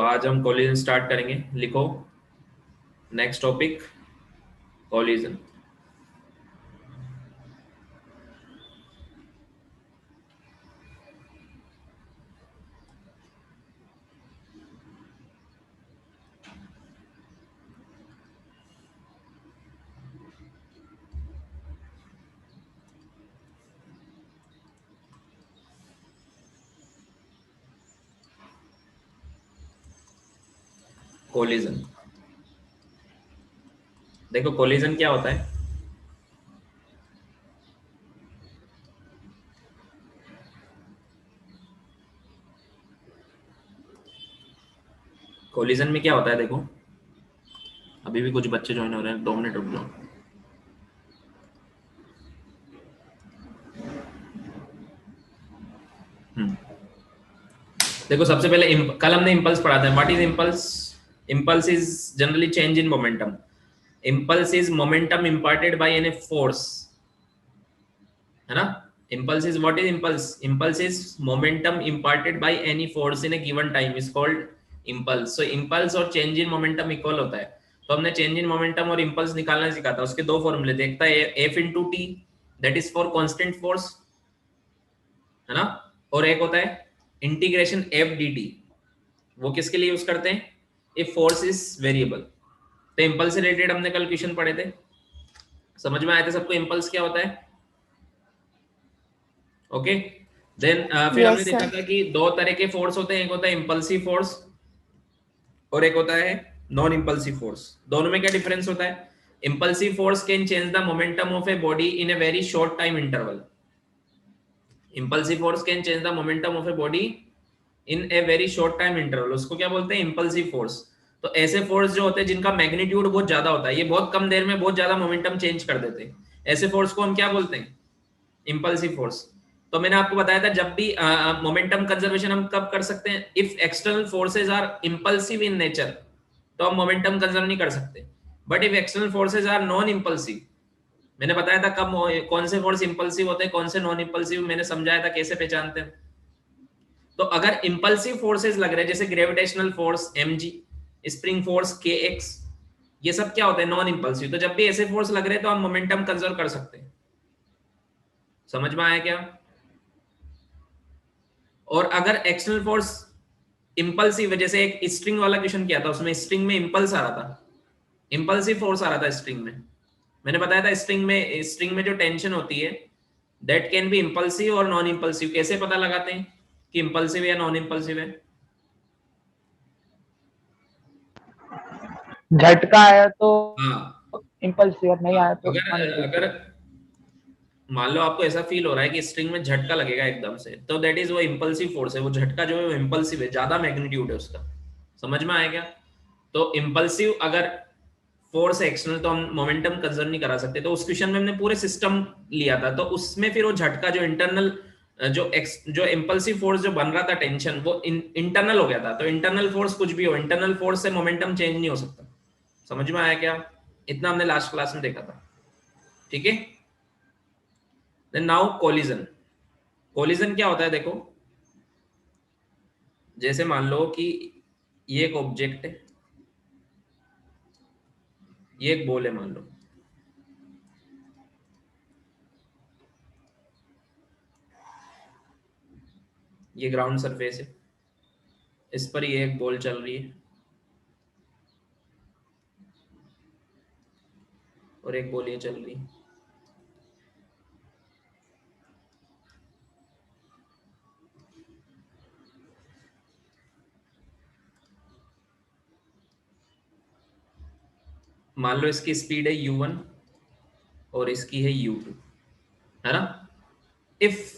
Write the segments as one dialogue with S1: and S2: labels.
S1: आज हम collision start करेंगे। लिखो नेक्स्ट टॉपिक कोलिजन। कोलिजन, देखो कोलिजन क्या होता है। कोलिजन में क्या होता है, देखो अभी भी कुछ बच्चे ज्वाइन हो रहे हैं, 2 मिनट रुक जाओ। देखो सबसे पहले कल हमने इम्पल्स पढ़ा था। What is impulse? Impulse is generally change in momentum. Impulse is momentum imparted by any force, है ना। impulse is what is impulse? Impulse is momentum imparted by any force in a given time is called impulse. So impulse और change in momentum equal होता है। तो हमने change in momentum और impulse निकालना सीखा था। उसके दो फॉर्मूले थे, एक था F into T that is for constant force, है ना, और एक होता है इंटीग्रेशन F dt, वो किसके लिए यूज करते हैं? if force is variable। तो impulse से रिलेटेड हमने कल क्वेश्चन पढ़े थे, समझ में आया था सबको impulse क्या होता है? ओके देन फिर हमने
S2: Yes,
S1: देखा
S2: sir.
S1: था कि दो तरह के फोर्स होते हैं, एक होता है इंपल्सिव फोर्स और एक होता है नॉन इंपल्सिव फोर्स। दोनों में क्या डिफरेंस होता है? Impulsive force can change the momentum of a body in a very short time interval. Impulsive force can change the momentum of a body in a very short time interval, उसको क्या बोलते हैं? Impulsive force. तो ऐसे force जो होते हैं जिनका मैग्नीट्यूड बहुत ज्यादा होता है, ये बहुत कम देर में बहुत ज्यादा मोमेंटम चेंज कर देते हैं, ऐसे फोर्स को हम क्या बोलते हैं? Impulsive force. तो मैंने आपको बताया था जब भी मोमेंटम कंजर्वेशन हम कब कर सकते हैं? If external forces are impulsive in nature, तो हम मोमेंटम कंजर्व नहीं कर सकते। But if external forces are non impulsive, मैंने बताया था कब कौन से फोर्स इंपल्सिव होते हैं, कौन से नॉन इंपल्सिव, मैंने समझाया था कैसे पहचानते हैं। तो अगर इंपल्सिव फोर्सेज लग रहे हैं जैसे gravitational force mg, spring force kx, ये सब क्या होते हैं? Non impulsive. तो जब भी ऐसे फोर्स लग रहे हैं तो हम मोमेंटम कंजर्व कर सकते हैं। समझ में आया क्या? और अगर एक्सटर्नल फोर्स इंपल्सिव है, जैसे एक स्ट्रिंग वाला क्वेश्चन किया था, उसमें स्ट्रिंग में इंपल्स आ रहा था, इंपल्सिव फोर्स आ रहा था स्ट्रिंग में। मैंने बताया था स्ट्रिंग में जो टेंशन होती है दैट कैन बी इंपल्सिव और नॉन इंपल्सिव। कैसे पता लगाते हैं कि इंपल्सिव है या नॉन इंपल्सिव है?
S3: झटका आया तो
S1: हाँ,
S3: इम्पल्सिव, नहीं आया तो
S1: अगर
S3: अनइम्पल्सिव।
S1: अगर मान लो आपको ऐसा फील हो रहा है कि स्ट्रिंग में झटका लगेगा एकदम से, तो दैट इज वो इंपल्सिव फोर्स है। वो झटका जो है वो इंपल्सिव है, ज्यादा मैग्नीट्यूड है उसका। समझ में आया क्या? तो इंपल्सिव अगर फोर्स एक्सटर्नल तो हम मोमेंटम कंजर्व नहीं करा सकते। तो उस क्वेश्चन में हमने पूरे सिस्टम लिया था, तो उसमें फिर वो झटका जो इंटरनल जो इंपल्सिव फोर्स जो बन रहा था टेंशन, वो इंटरनल हो गया था। तो इंटरनल फोर्स कुछ भी हो, इंटरनल फोर्स से मोमेंटम चेंज नहीं हो सकता। समझ में आया क्या? इतना हमने लास्ट क्लास में देखा था, ठीक है। Then now collision. कोलिजन क्या होता है, देखो जैसे मान लो कि ये एक ऑब्जेक्ट है, ये एक बॉल है मान लो, ये ग्राउंड सरफेस है, इस पर ये एक बॉल चल रही है और एक बॉल ये चल रही है। मान लो इसकी स्पीड है u1 और इसकी है u2, है ना। इफ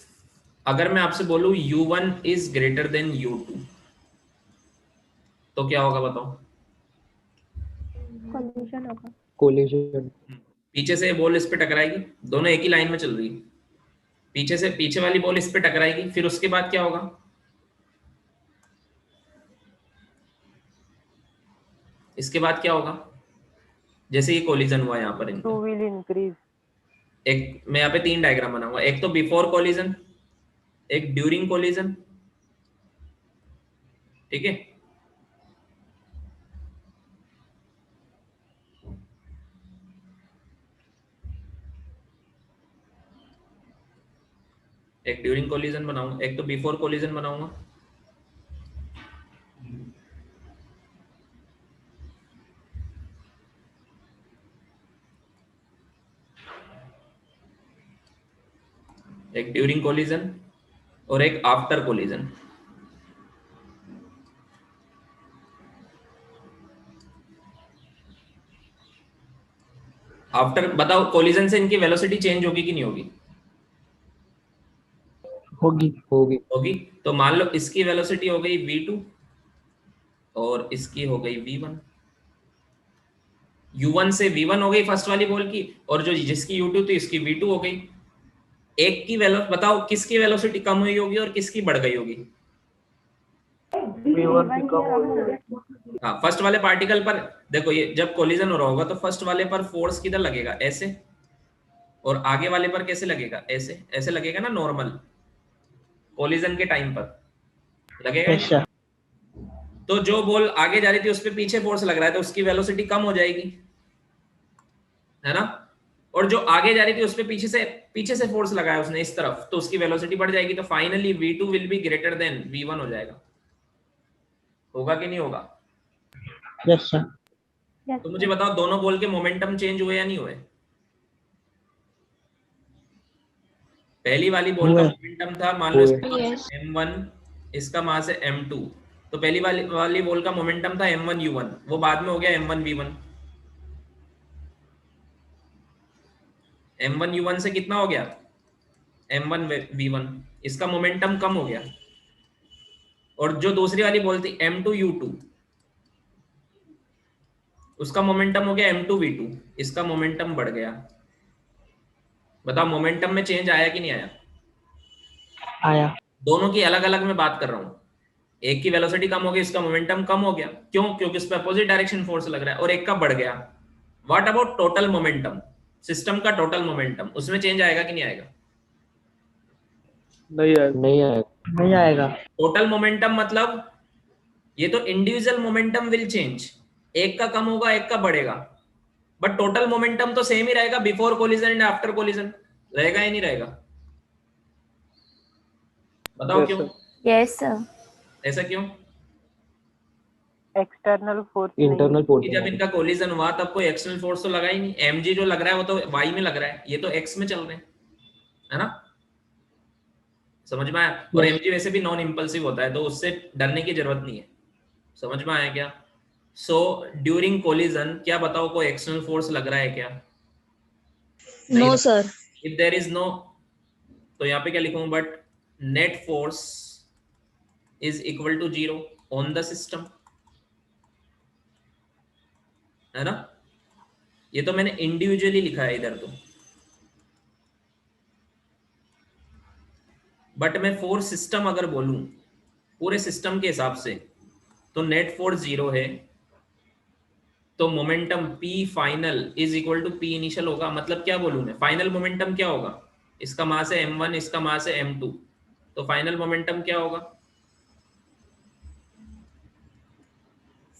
S1: अगर मैं आपसे बोलूं u1 is greater than u2, तो क्या होगा बताओ?
S2: Collision होगा।
S3: कोलिजन।
S1: पीछे से बॉल इस पे टकराएगी, दोनों एक ही लाइन में चल रही है, पीछे से पीछे वाली बॉल इस पे टकराएगी, फिर उसके बाद क्या होगा? इसके बाद क्या होगा? जैसे ये कोलिजन हुआ यहाँ पर इनका,
S4: will increase.
S1: एक मैं यहाँ पे 3 डायग्राम बनाऊंगा, एक तो बिफोर कोलिजन, एक ड्यूरिंग कोलिजन, ठीक है, एक ड्यूरिंग कोलिजन बनाऊंगा, एक तो बिफोर कोलिजन बनाऊंगा। एक ड्यूरिंग कोलिजन और एक आफ्टर कोलिजन। आफ्टर बताओ, कोलिजन से इनकी वेलोसिटी चेंज होगी कि नहीं होगी?
S3: होगी होगी।
S1: होगी। तो मान लो इसकी वेलोसिटी हो गई v2 और इसकी हो गई v1। u1 से v1 हो गई फर्स्ट वाली बॉल की, और जो जिसकी u2 थी इसकी v2 हो गई। एक की वेलो बताओ किसकी वेलोसिटी कम हुई होगी और किसकी बढ़ गई होगी?
S3: V1 की कम होगी।
S1: हाँ, फर्स्ट वाले पार्टिकल पर देखो, ये जब कोलिजन हो रहा होगा तो फर्स्ट वाले पर फोर्स किधर लगेगा? ऐसे। और आगे वाले पर कैसे लगेगा? ऐसे। ऐसे लगेगा ना नॉर्मल, कोलिजन के टाइम पर लगेगा
S3: अच्छा।
S1: नहीं? तो जो बॉल आगे जा रही थी उस पर पीछे फोर्स लग रहा है तो उसकी वेलोसिटी कम हो जाएगी, है ना? और जो आगे जा रही थी उस पर पीछे से फोर्स लगाया उसने इस तरफ, तो उसकी वेलोसिटी बढ़ जाएगी। तो finally v2 will be greater than v1 हो जाएगा। होगा कि नहीं होगा?
S3: Yes sir.
S1: तो मुझे बताओ, दोनों बॉल के मोमेंटम चेंज हुए या नहीं हुए? पहली वाली बॉल का
S3: हुए।
S1: मोमेंटम था, मान लो
S3: हुए।
S1: इसका मास है m1, इसका मास है m2। तो पहली वाली बॉल का मोमेंटम था m1 u1, वो बाद में हो गया m1 v1। m1 u1 से कितना हो गया? m1 v1। इसका मोमेंटम कम हो गया। और जो दूसरी वाली बॉल थी m2 u2, उसका मोमेंटम हो गया m2 v2, इसका मोमेंटम बढ़ गया। बताओ मोमेंटम में चेंज आया कि नहीं आया?
S3: आया।
S1: दोनों की अलग अलग मैं बात कर रहा हूं। एक की वेलोसिटी कम हो गई, इसका मोमेंटम कम हो गया। क्यों? क्योंकि उस पर अपोजिट डायरेक्शन फोर्स लग रहा है। और एक का बढ़ गया। What about total momentum? System का टोटल मोमेंटम, उसमें चेंज आएगा कि नहीं आएगा?
S3: नहीं आएगा। नहीं आएगा। नहीं आएगा।
S1: टोटल मोमेंटम मतलब ये तो इंडिविजुअल मोमेंटम विल चेंज, एक का कम होगा एक का बढ़ेगा, बट टोटल मोमेंटम तो सेम ही रहेगा before collision and after collision. रहेगा या नहीं रहेगा? बताओ क्यों?
S2: Yes sir.
S1: ऐसा क्यों?
S3: एक्सटर्नल फोर्स
S4: इंटरनल फोर्स
S1: कि जब इनका कोलिजन हुआ तब कोई एक्सटर्नल फोर्स तो लगा ही नहीं। mg जो लग रहा है वो तो y में लग रहा है, ये तो x में चल रहे हैं, है ना? समझ में आया? और
S3: Yes.
S1: mg वैसे भी नॉन इंपल्सिव होता है तो उससे डरने की जरूरत नहीं है। समझ में आया क्या? सो ड्यूरिंग कोलिजन क्या बताओ, कोई एक्सटर्नल फोर्स लग रहा है क्या?
S2: No sir.
S1: If there is no, तो यहाँ पे क्या लिखूं? But net force is equal to 0 on the system, है ना? ये तो मैंने इंडिविजुअली लिखा है इधर तो, बट मैं फोर्स सिस्टम अगर बोलूं पूरे सिस्टम के हिसाब से तो नेट फोर्स 0 है। तो momentum P final is equal to P initial होगा। मतलब क्या बोलूं मैं? फाइनल मोमेंटम क्या होगा? इसका मास है m1, इसका मास है m2, तो फाइनल मोमेंटम क्या होगा?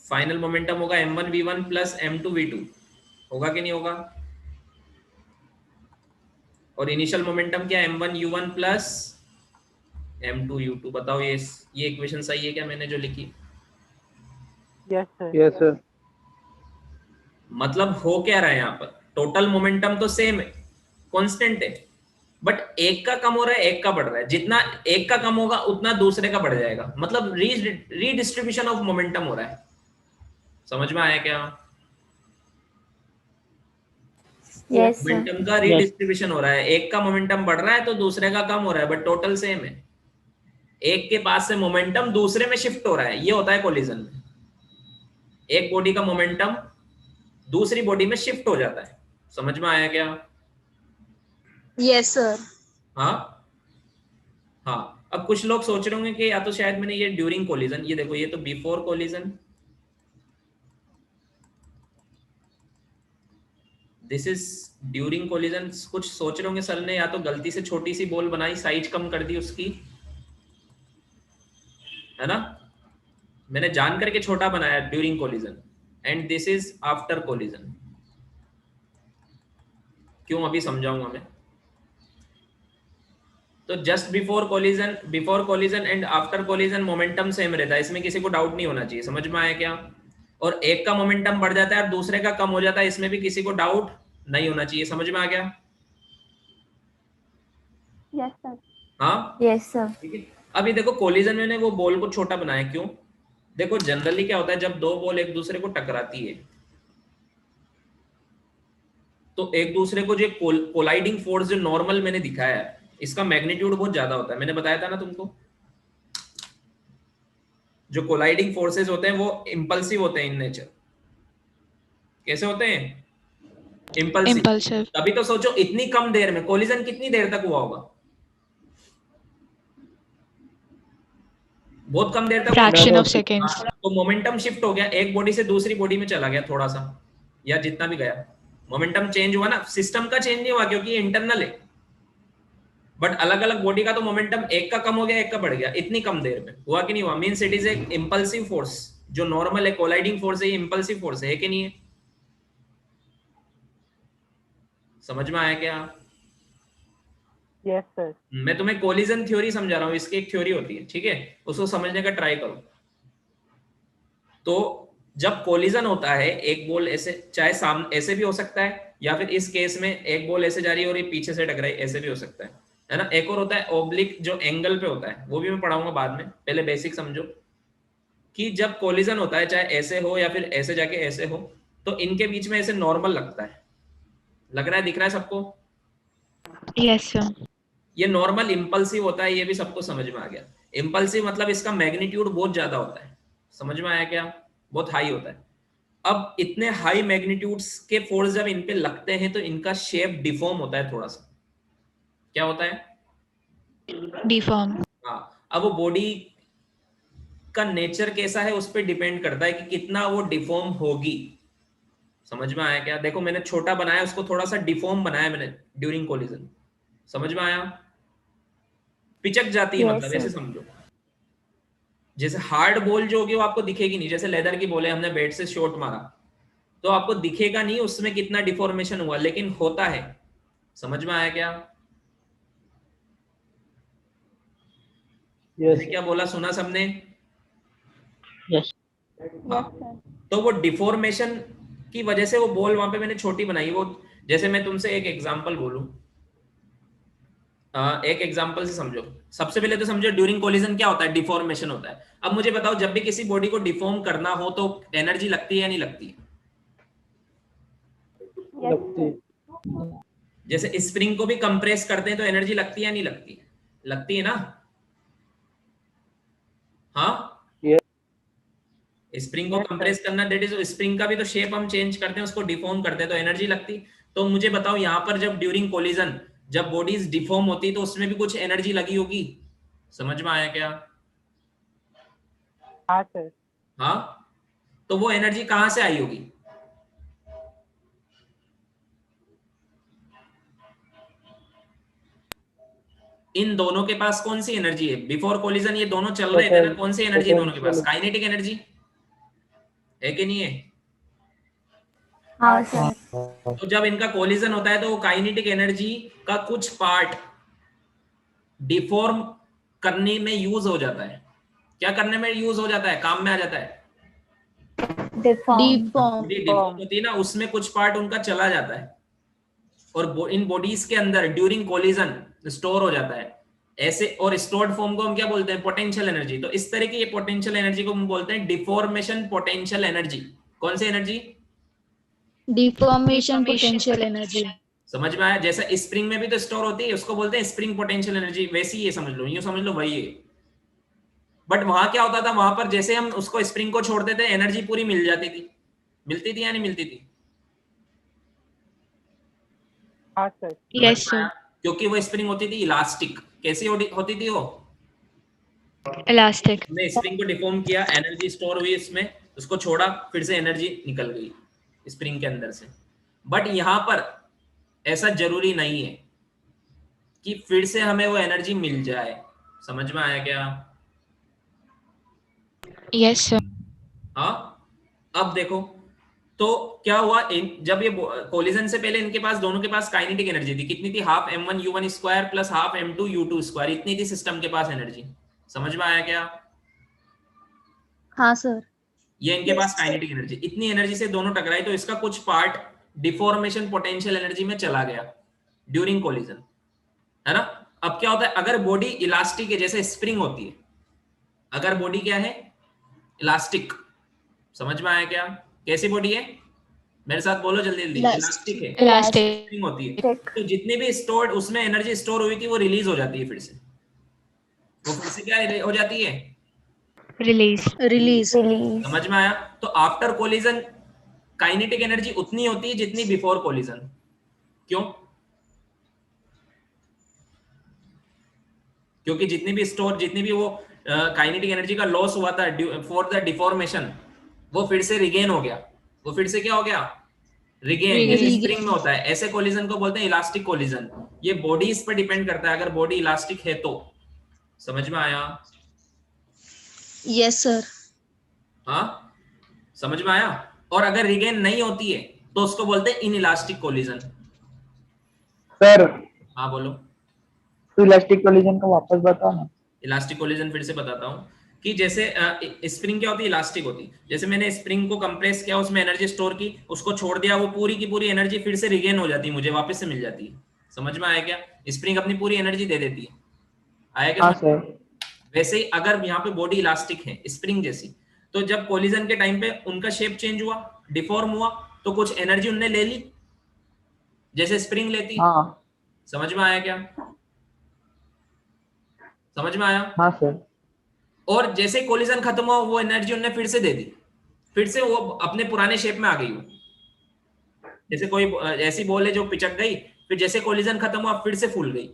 S1: फाइनल मोमेंटम होगा m1 v1 plus m2 v2। होगा कि नहीं होगा? और इनिशियल मोमेंटम क्या? m1 u1 plus m2 u2। बताओ ये इक्वेशन सही है क्या मैंने जो लिखी?
S3: Yes sir. Yes sir.
S1: मतलब हो क्या रहा है यहाँ पर? टोटल मोमेंटम तो सेम है, कांस्टेंट है, बट एक का कम हो रहा है एक का बढ़ रहा है। जितना एक का कम होगा उतना दूसरे का बढ़ जाएगा। मतलब रीडिस्ट्रीब्यूशन ऑफ मोमेंटम हो रहा है। समझ में आया क्या?
S2: Yes sir.
S1: मोमेंटम का रीडिस्ट्रीब्यूशन हो रहा है, एक का मोमेंटम बढ़ रहा है तो दूसरे का कम हो रहा है, बट टोटल सेम है। एक के पास से मोमेंटम दूसरे में शिफ्ट हो रहा है, ये होता है कोलिजन में। एक बॉडी का मोमेंटम दूसरी बॉडी में शिफ्ट हो जाता है। समझ में आया क्या?
S2: Yes sir.
S1: हाँ हाँ। अब कुछ लोग सोच रहे होंगे कि या तो शायद मैंने ये ड्यूरिंग कोलिजन, ये देखो ये तो before collision, this is during collision. कुछ सोच रहे होंगे सर ने या तो गलती से छोटी सी बॉल बनाई, साइज कम कर दी उसकी, है ना? मैंने जान करके छोटा बनाया during collision, and this is after collision. क्यों? अभी समझाऊंगा मैं। तो just before collision and after collision momentum same रहता है, इसमें किसी को डाउट नहीं होना चाहिए। समझ में आया क्या? और एक का मोमेंटम बढ़ जाता है और दूसरे का कम हो जाता है, इसमें भी किसी को डाउट नहीं होना चाहिए। समझ में आ गया?
S2: Yes sir.
S1: हाँ,
S2: यस सर।
S1: ठीक है। अभी देखो कोलिजन में वो बॉल को छोटा बनाया क्यों? देखो जनरली क्या होता है, जब दो बॉल एक दूसरे को टकराती है तो एक दूसरे को जो कोलाइडिंग फोर्स जो नॉर्मल मैंने दिखाया है, इसका मैग्नीट्यूड बहुत ज्यादा होता है। मैंने बताया था ना तुमको, जो कोलाइडिंग फोर्सेस होते हैं वो इंपल्सिव होते हैं इन नेचर। कैसे होते हैं? इंपल्सिव। तभी तो सोचो इतनी कम देर में कोलिजन कितनी देर तक हुआ होगा? बहुत कम देर तक,
S4: फ्रैक्शन ऑफ सेकेंड्स।
S1: तो मोमेंटम शिफ्ट हो गया, एक बॉडी से दूसरी बॉडी में चला गया थोड़ा सा, या जितना भी गया मोमेंटम चेंज हुआ ना, सिस्टम का चेंज नहीं हुआ क्योंकि इंटरनल है। बट अलग अलग बॉडी का तो मोमेंटम एक का कम हो गया, एक का बढ़ गया, इतनी कम देर में हुआ कि नहीं हुआ? Means it is a impulsive force. जो नॉर्मल है कोलाइडिंग फोर्स है, ये इंपल्सिव फोर्स है कि नहीं है? समझ में आया क्या?
S3: Yes sir.
S1: मैं तुम्हें कोलिजन थ्योरी समझा रहा हूँ, इसकी एक थ्योरी होती है, ठीक है? उसको समझने का ट्राई करो। तो जब कोलिजन होता है, एक बॉल ऐसे, चाहे सामने ऐसे भी हो सकता है, या फिर इस केस में एक बॉल ऐसे जा रही है और ये पीछे से टकराई, ऐसे भी हो सकता है ना? एक और होता है ओब्लिक, जो एंगल पे होता है, वो भी मैं पढ़ाऊंगा बाद में, पहले बेसिक समझो कि जब कोलिजन होता है, चाहे ऐसे हो या फिर ऐसे जाके ऐसे हो, तो इनके बीच में ऐसे नॉर्मल लगता है। लग रहा है, दिख रहा है सबको?
S4: Yes sir.
S1: ये नॉर्मल इंपल्सिव होता है, ये भी सबको समझ में आ गया। इंपल्सिव मतलब इसका मैग्नीट्यूड बहुत ज्यादा होता है। समझ में आया क्या? बहुत हाई होता है। अब इतने हाई मैग्नीट्यूड्स के फोर्स जब इन पे लगते हैं तो इनका शेप डिफॉर्म होता है थोड़ा सा। क्या होता है?
S4: डिफॉर्म।
S1: हाँ। अब वो बॉडी का नेचर कैसा है उस पर डिपेंड करता है कि कितना वो डिफॉर्म होगी। समझ में आया क्या? देखो मैंने छोटा बनाया, उसको थोड़ा सा डिफॉर्म बनाया मैंने ड्यूरिंग कोलिजन। समझ में आया? पिचक जाती है,
S2: Yes,
S1: मतलब ऐसे
S2: sir.
S1: समझो। जैसे हार्ड बॉल जो होगी वो आपको दिखेगी नहीं, जैसे लेदर की बॉल है, हमने बैट से शॉट मारा तो आपको दिखेगा नहीं उसमें कितना डिफॉर्मेशन हुआ, लेकिन होता है। समझ में आया क्या? मैंने क्या बोला, सुना सबने?
S3: यस।
S1: हाँ। तो वो डिफॉर्मेशन की वजह से वो बॉल वहां पे मैंने छोटी बनाई। वो जैसे मैं तुमसे एक एग्जांपल बोलूं, एक एग्जांपल से समझो। सबसे पहले तो समझो ड्यूरिंग कोलिजन क्या होता है? डिफॉर्मेशन होता है। अब मुझे बताओ, जब भी किसी बॉडी को डिफॉर्म करना हो तो एनर्जी लगती है या नहीं लगती?
S3: लगती।
S1: जैसे स्प्रिंग को भी कंप्रेस करते हैं तो एनर्जी लगती है या नहीं लगती? लगती है ना? हाँ, स्प्रिंग को कंप्रेस करना, दैट इज, स्प्रिंग का भी तो शेप हम चेंज करते हैं, उसको डिफॉर्म करते हैं तो एनर्जी लगती। तो मुझे बताओ यहाँ पर जब ड्यूरिंग कोलिजन जब बॉडीज डिफॉर्म होती तो उसमें भी कुछ एनर्जी लगी होगी। समझ में आया क्या?
S3: हाँ सर।
S1: हाँ। तो वो एनर्जी कहां से आई होगी? इन दोनों के पास कौन सी एनर्जी है? बिफोर कोलिजन ये दोनों चल रहे थे ना, कौन सी एनर्जी दोनों के पास? काइनेटिक एनर्जी है कि नहीं है?
S2: हाँ सर।
S1: तो जब इनका कोलिजन होता है तो वो काइनेटिक एनर्जी का कुछ पार्ट डिफॉर्म करने में यूज हो जाता है। क्या करने में यूज हो जाता है? काम में आ जाता है।
S2: डिफॉर्म।
S1: डिफॉर्म होती है ना, उसमें कुछ पार्ट उनका चला जाता है और इन बॉडीज के अंदर ड्यूरिंग कोलिजन स्टोर हो जाता है ऐसे। और स्टोर्ड फॉर्म को हम क्या बोलते हैं? Potential energy. तो इस तरह की ये पोटेंशियल एनर्जी को हम बोलते हैं डिफॉर्मेशन पोटेंशियल एनर्जी। कौन सी एनर्जी?
S2: Deformation potential energy.
S1: समझ में आया? जैसा स्प्रिंग में भी तो स्टोर होती है, उसको बोलते हैं स्प्रिंग पोटेंशियल एनर्जी। वैसी ये समझ लो, यूं समझ लो वही है। बट वहां क्या होता था, वहां पर जैसे हम उसको स्प्रिंग को छोड़ते थे एनर्जी पूरी मिल जाती थी। मिलती थी या नहीं मिलती थी?
S3: हाँ सर।
S4: Yes sir.
S1: क्योंकि वो स्प्रिंग होती थी इलास्टिक। कैसी होती थी वो?
S4: इलास्टिक।
S1: हमने स्प्रिंग को डिफॉर्म किया, एनर्जी स्टोर हुई इसमें, उसको छोड़ा, फिर से एनर्जी निकल गई स्प्रिंग के अंदर से। बट यहां पर ऐसा जरूरी नहीं है कि फिर से हमें वो एनर्जी मिल जाए। समझ में आया क्या?
S4: Yes sir.
S1: हाँ। अब देखो, तो क्या हुआ, जब ये कोलिजन से पहले इनके पास, दोनों के पास काइनेटिक एनर्जी थी, कितनी थी? Half m1 u1 square plus half m2 u2 square, इतनी थी सिस्टम के पास एनर्जी। समझ में आया क्या?
S2: हाँ सर।
S1: ये इनके पास काइनेटिक एनर्जी, इतनी एनर्जी से दोनों टकराए तो इसका कुछ पार्ट डिफॉर्मेशन पोटेंशियल एनर्जी में चला गया ड्यूरिंग कोलिजन, है ना। अब क्या होता है, अगर बॉडी इलास्टिक है, जैसे स्प्रिंग होती है, अगर बॉडी क्या है? इलास्टिक। समझ में आया क्या? कैसी बॉडी है? मेरे साथ बोलो जल्दी जल्दी। इलास्टिक है,
S4: Elastic.
S1: स्प्रिंग होती है, तो जितनी भी स्टोर्ड उसमें एनर्जी स्टोर हुई थी वो रिलीज हो जाती है फिर से। वो फिर से क्या हो जाती है?
S4: Release.
S2: रिलीज।
S1: समझ में आया? तो आफ्टर कोलिजन काइनेटिक एनर्जी उतनी होती है जितनी बिफोर कोलिजन। क्यों? क्योंकि जितनी भी वो काइनेटिक एनर्जी का लॉस हुआ था फॉर द डिफॉर्मेशन, वो फिर से रिगेन हो गया। वो फिर से क्या हो गया? रिगेन। जैसे स्प्रिंग में होता है, ऐसे कोलिजन को बोलते हैं इलास्टिक कोलिजन। ये बॉडीज पर डिपेंड करता है, अगर बॉडी इलास्टिक है तो। समझ में आया?
S2: Yes sir.
S1: हाँ, समझ में आया? और अगर रिगेन नहीं होती है तो उसको बोलते हैं इनइलास्टिक कोलिजन।
S3: सर
S1: हाँ बोलो।
S3: तो इलास्टिक कोलिजन को वापस बताओ ना।
S1: इलास्टिक कोलिजन फिर से बताता हूँ कि जैसे स्प्रिंग क्या होती है? इलास्टिक होती है। जैसे मैंने स्प्रिंग को कंप्रेस किया, उसमें एनर्जी स्टोर की, उसको छोड़ दिया, वो पूरी की पूरी एनर्जी फिर से रिगेन हो जाती है, मुझे वापस से मिल जाती है। समझ में आया क्या? स्प्रिंग अपनी पूरी एनर्जी दे देती है। आया क्या
S3: हाँ
S1: समझ?
S3: सर।
S1: वैसे ही अगर यहाँ पे बॉडी इलास्टिक है, स्प्रिंग जैसी, तो जब कोलिजन के टाइम पे उनका शेप चेंज हुआ, डिफॉर्म हुआ, तो कुछ एनर्जी उनने ले ली, जैसे स्प्रिंग लेती।
S3: हाँ
S1: समझ में आया क्या? समझ में आया?
S3: हाँ सर।
S1: और जैसे कोलिजन खत्म हुआ, वो एनर्जी उन्होंने फिर से दे दी, फिर से वो अपने पुराने शेप में आ गई। वो जैसे कोई ऐसी बॉल है जो पिचक गई, फिर जैसे कोलिजन खत्म हुआ फिर से फूल गई।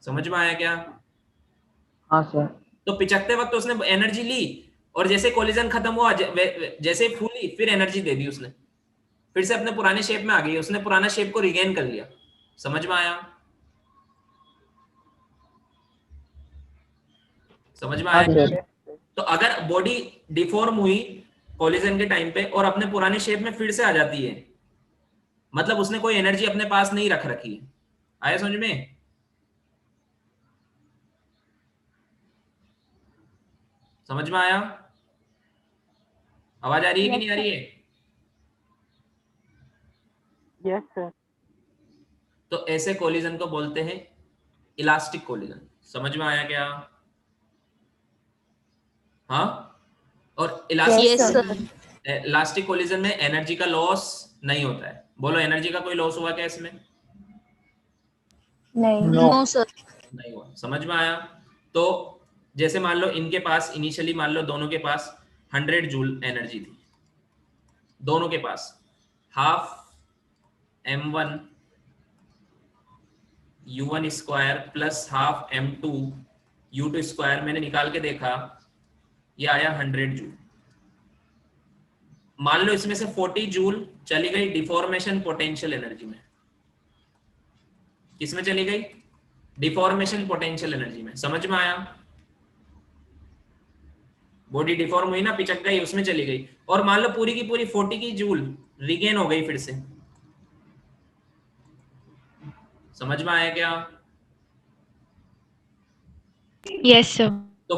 S1: समझ में आया क्या?
S3: हाँ सर।
S1: तो पिचकते वक्त उसने एनर्जी ली, और जैसे कोलिजन खत्म हुआ, जैसे फूली, फिर एनर्जी दे दी उसने, फिर से अपने पुराने शेप में आ गई, उसने पुराना शेप को रिगेन कर लिया। समझ में आया? समझ में
S3: हाँ
S1: आया?
S3: सर।
S1: तो अगर बॉडी डिफॉर्म हुई कोलिजन के टाइम पे और अपने पुराने शेप में फिर से आ जाती है, मतलब उसने कोई एनर्जी अपने पास नहीं रख रखी है। आया समझ में? समझ में आया? आवाज आ रही है कि नहीं आ रही है?
S3: Yes sir.
S1: तो ऐसे कोलिजन को बोलते हैं इलास्टिक कोलिजन। समझ में आया क्या? हाँ। और इलास्टिक कोलिजन में एनर्जी का लॉस नहीं होता है। बोलो, एनर्जी का कोई लॉस हुआ क्या इसमें?
S3: नो।
S2: No sir.
S1: नहीं हुआ। समझ में आया? तो जैसे मान लो इनके पास इनिशियली, मान लो दोनों के पास 100 जूल एनर्जी थी, दोनों के पास। Half m1 u1 square plus half m2 u2 square, मैंने निकाल के देखा, ये आया 100 जूल। मान लो इसमें से 40 जूल चली गई डिफॉर्मेशन पोटेंशियल एनर्जी में। किसमें चली गई? डिफॉर्मेशन पोटेंशियल एनर्जी में। समझ में आया? बॉडी डिफॉर्म हुई ना, पिचक गई, उसमें चली गई। और मान लो पूरी की पूरी 40 की जूल रिगेन हो गई फिर से। समझ में आया क्या?
S4: Yes, sir.
S1: तो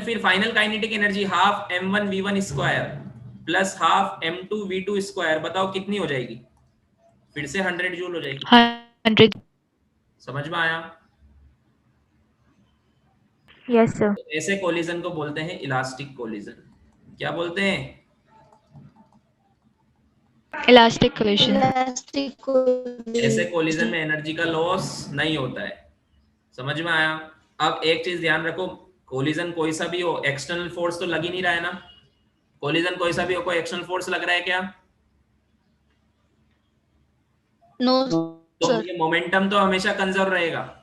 S1: फिर final kinetic energy half m1 v1 square plus half m2 v2 square, बताओ कितनी हो जाएगी? फिर से 100 जूल हो जाएगी।
S4: 100.
S1: समझ में आया?
S4: Yes, sir.
S1: तो ऐसे कोलिजन को बोलते हैं इलास्टिक कोलिजन। क्या बोलते हैं?
S4: Elastic collision.
S1: ऐसे कोलिजन में एनर्जी का लॉस नहीं होता है। समझ में आया? अब एक चीज ध्यान रखो, कोलिजन कोई सा भी हो, एक्सटर्नल फोर्स तो लग ही नहीं रहा है ना। कोलिजन कोई सा भी हो, कोई एक्सटर्नल फोर्स लग रहा है क्या?
S2: नो
S1: तो
S2: सर।
S1: ये मोमेंटम तो हमेशा कंजर्व रहेगा।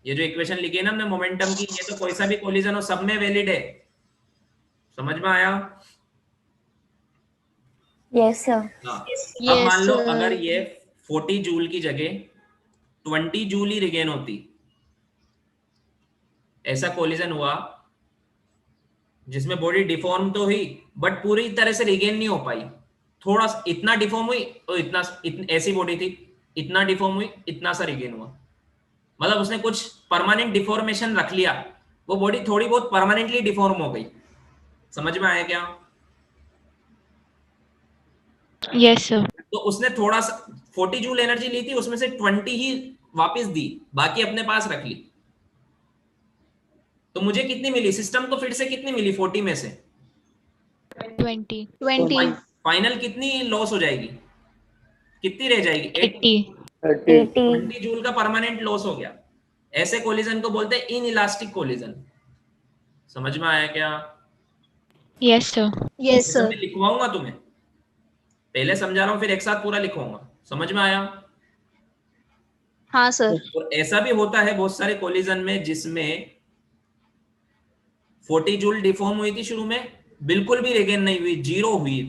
S1: ये जो इक्वेशन लिखी है ना हमने मोमेंटम की, ये तो कोई सा भी कोलिजन हो सब में वैलिड है। समझ में आया?
S2: Yes sir.
S1: हाँ। अब मान लो अगर ये 40 जूल की जगह 20 जूल ही रिगेन होती, ऐसा कोलिजन हुआ जिसमें बॉडी डिफॉर्म तो हुई बट पूरी तरह से रिगेन नहीं हो पाई, थोड़ा सा इतना डिफॉर्म हुई और ऐसी बॉडी थी, इतना डिफॉर्म हुई, इतना सा रिगेन हुआ। मतलब उसने कुछ परमानेंट डिफॉर्मेशन रख लिया, वो बॉडी थोड़ी बहुत परमानेंटली डिफॉर्म हो गई। समझ में आया क्या?
S4: Yes, sir.
S1: तो उसने थोड़ा सा 40 जूल एनर्जी ली थी, उसमें से 20 ही वापस दी, बाकी अपने पास रख ली। तो मुझे कितनी मिली? सिस्टम को फिर से कितनी मिली 40 में से?
S4: 20.
S2: 20.
S1: फाइनल कितनी लॉस हो जाएगी? कितनी रह जाएगी?
S4: 80.
S3: 30.
S1: 20 जूल का परमानेंट लॉस हो गया। ऐसे कोलिजन को बोलते हैं इनइलास्टिक कोलिजन। समझ में आया क्या?
S4: Yes, sir.
S2: Yes, sir.
S1: मैं लिखवाऊंगा तुम्हें, पहले समझा रहा हूं फिर एक साथ पूरा लिखवाऊंगा। समझ में आया?
S2: हाँ सर।
S1: और ऐसा भी होता है बहुत सारे कोलिजन में जिसमें 40 जूल डिफॉर्म हुई थी शुरू में, बिल्कुल भी रिगेन नहीं हुई, जीरो हुई।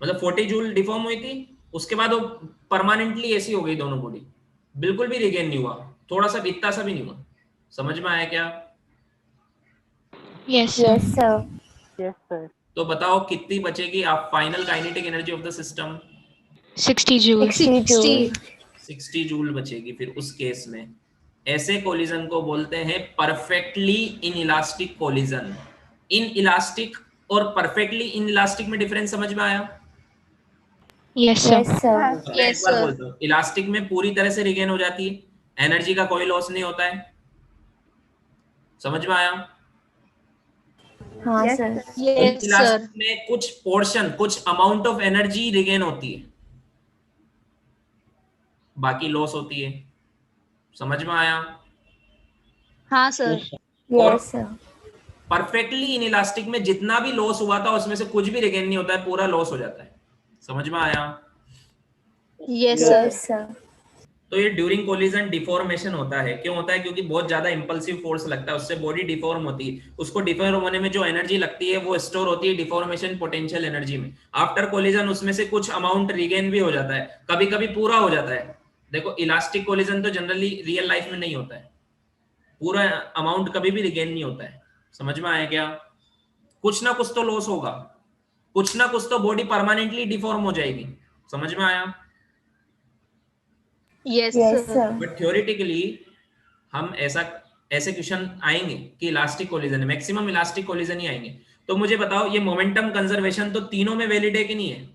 S1: मतलब 40 जूल डिफॉर्म हुई थी, उसके बाद वो परमानेंटली ऐसी हो गई दोनों बॉडी, बिल्कुल भी रिगेन नहीं हुआ, थोड़ा सा इतना सा भी नहीं हुआ। समझ में आया क्या?
S4: Yes, sir.
S2: Yes, sir.
S3: Yes, sir.
S1: तो बताओ कितनी बचेगी आप final kinetic energy of the system?
S4: 60 joules.
S2: 60.
S1: 60 joule बचेगी। फिर उस केस में ऐसे कोलिजन को बोलते हैं परफेक्टली इनइलास्टिक कोलिजन। इनइलास्टिक और परफेक्टली इनइलास्टिक में डिफरेंस समझ में आया?
S4: Yes, sir.
S2: Yes, sir.
S1: मैं एक बार बोलता हूं, इलास्टिक में पूरी तरह से रिगेन हो जाती है, एनर्जी का कोई लॉस नहीं होता है। समझ में आया?
S2: हाँ सर।
S1: Yes, इलास्टिक में कुछ पोर्शन, कुछ अमाउंट ऑफ एनर्जी रिगेन होती है, बाकी लॉस होती है। समझ में आया?
S2: हाँ सर।
S1: और
S2: Yes, sir.
S1: परफेक्टली इनइलास्टिक में जितना भी लॉस हुआ था उसमें से कुछ भी रिगेन नहीं होता है, पूरा लॉस हो जाता है। समझ में आया?
S2: Yes, sir. Yes, sir.
S1: तो ये ड्यूरिंग कोलिजन डिफॉर्मेशन होता है। क्यों होता है? क्योंकि बहुत ज्यादा इंपल्सिव फोर्स लगता है, उससे बॉडी डिफॉर्म होती है। उसको डिफॉर्म होने में जो एनर्जी लगती है वो स्टोर होती है डिफॉर्मेशन पोटेंशियल एनर्जी में। आफ्टर कोलिजन उसमें से कुछ अमाउंट रिगेन भी हो जाता है, कभी कभी पूरा हो जाता है। देखो इलास्टिक कोलिजन तो जनरली रियल लाइफ में नहीं होता है, पूरा अमाउंट कभी भी रिगेन नहीं होता है। समझ में आया क्या? कुछ ना कुछ तो लॉस होगा, कुछ ना कुछ तो बॉडी परमानेंटली डिफॉर्म हो जाएगी। समझ में आया?
S2: Yes, sir.
S1: बट थ्योरेटिकली हम ऐसे क्वेश्चन आएंगे कि इलास्टिक कोलिजन है, मैक्सिमम इलास्टिक कोलिजन ही आएंगे। तो मुझे बताओ ये मोमेंटम कंजर्वेशन तो तीनों में वैलिड है कि नहीं है?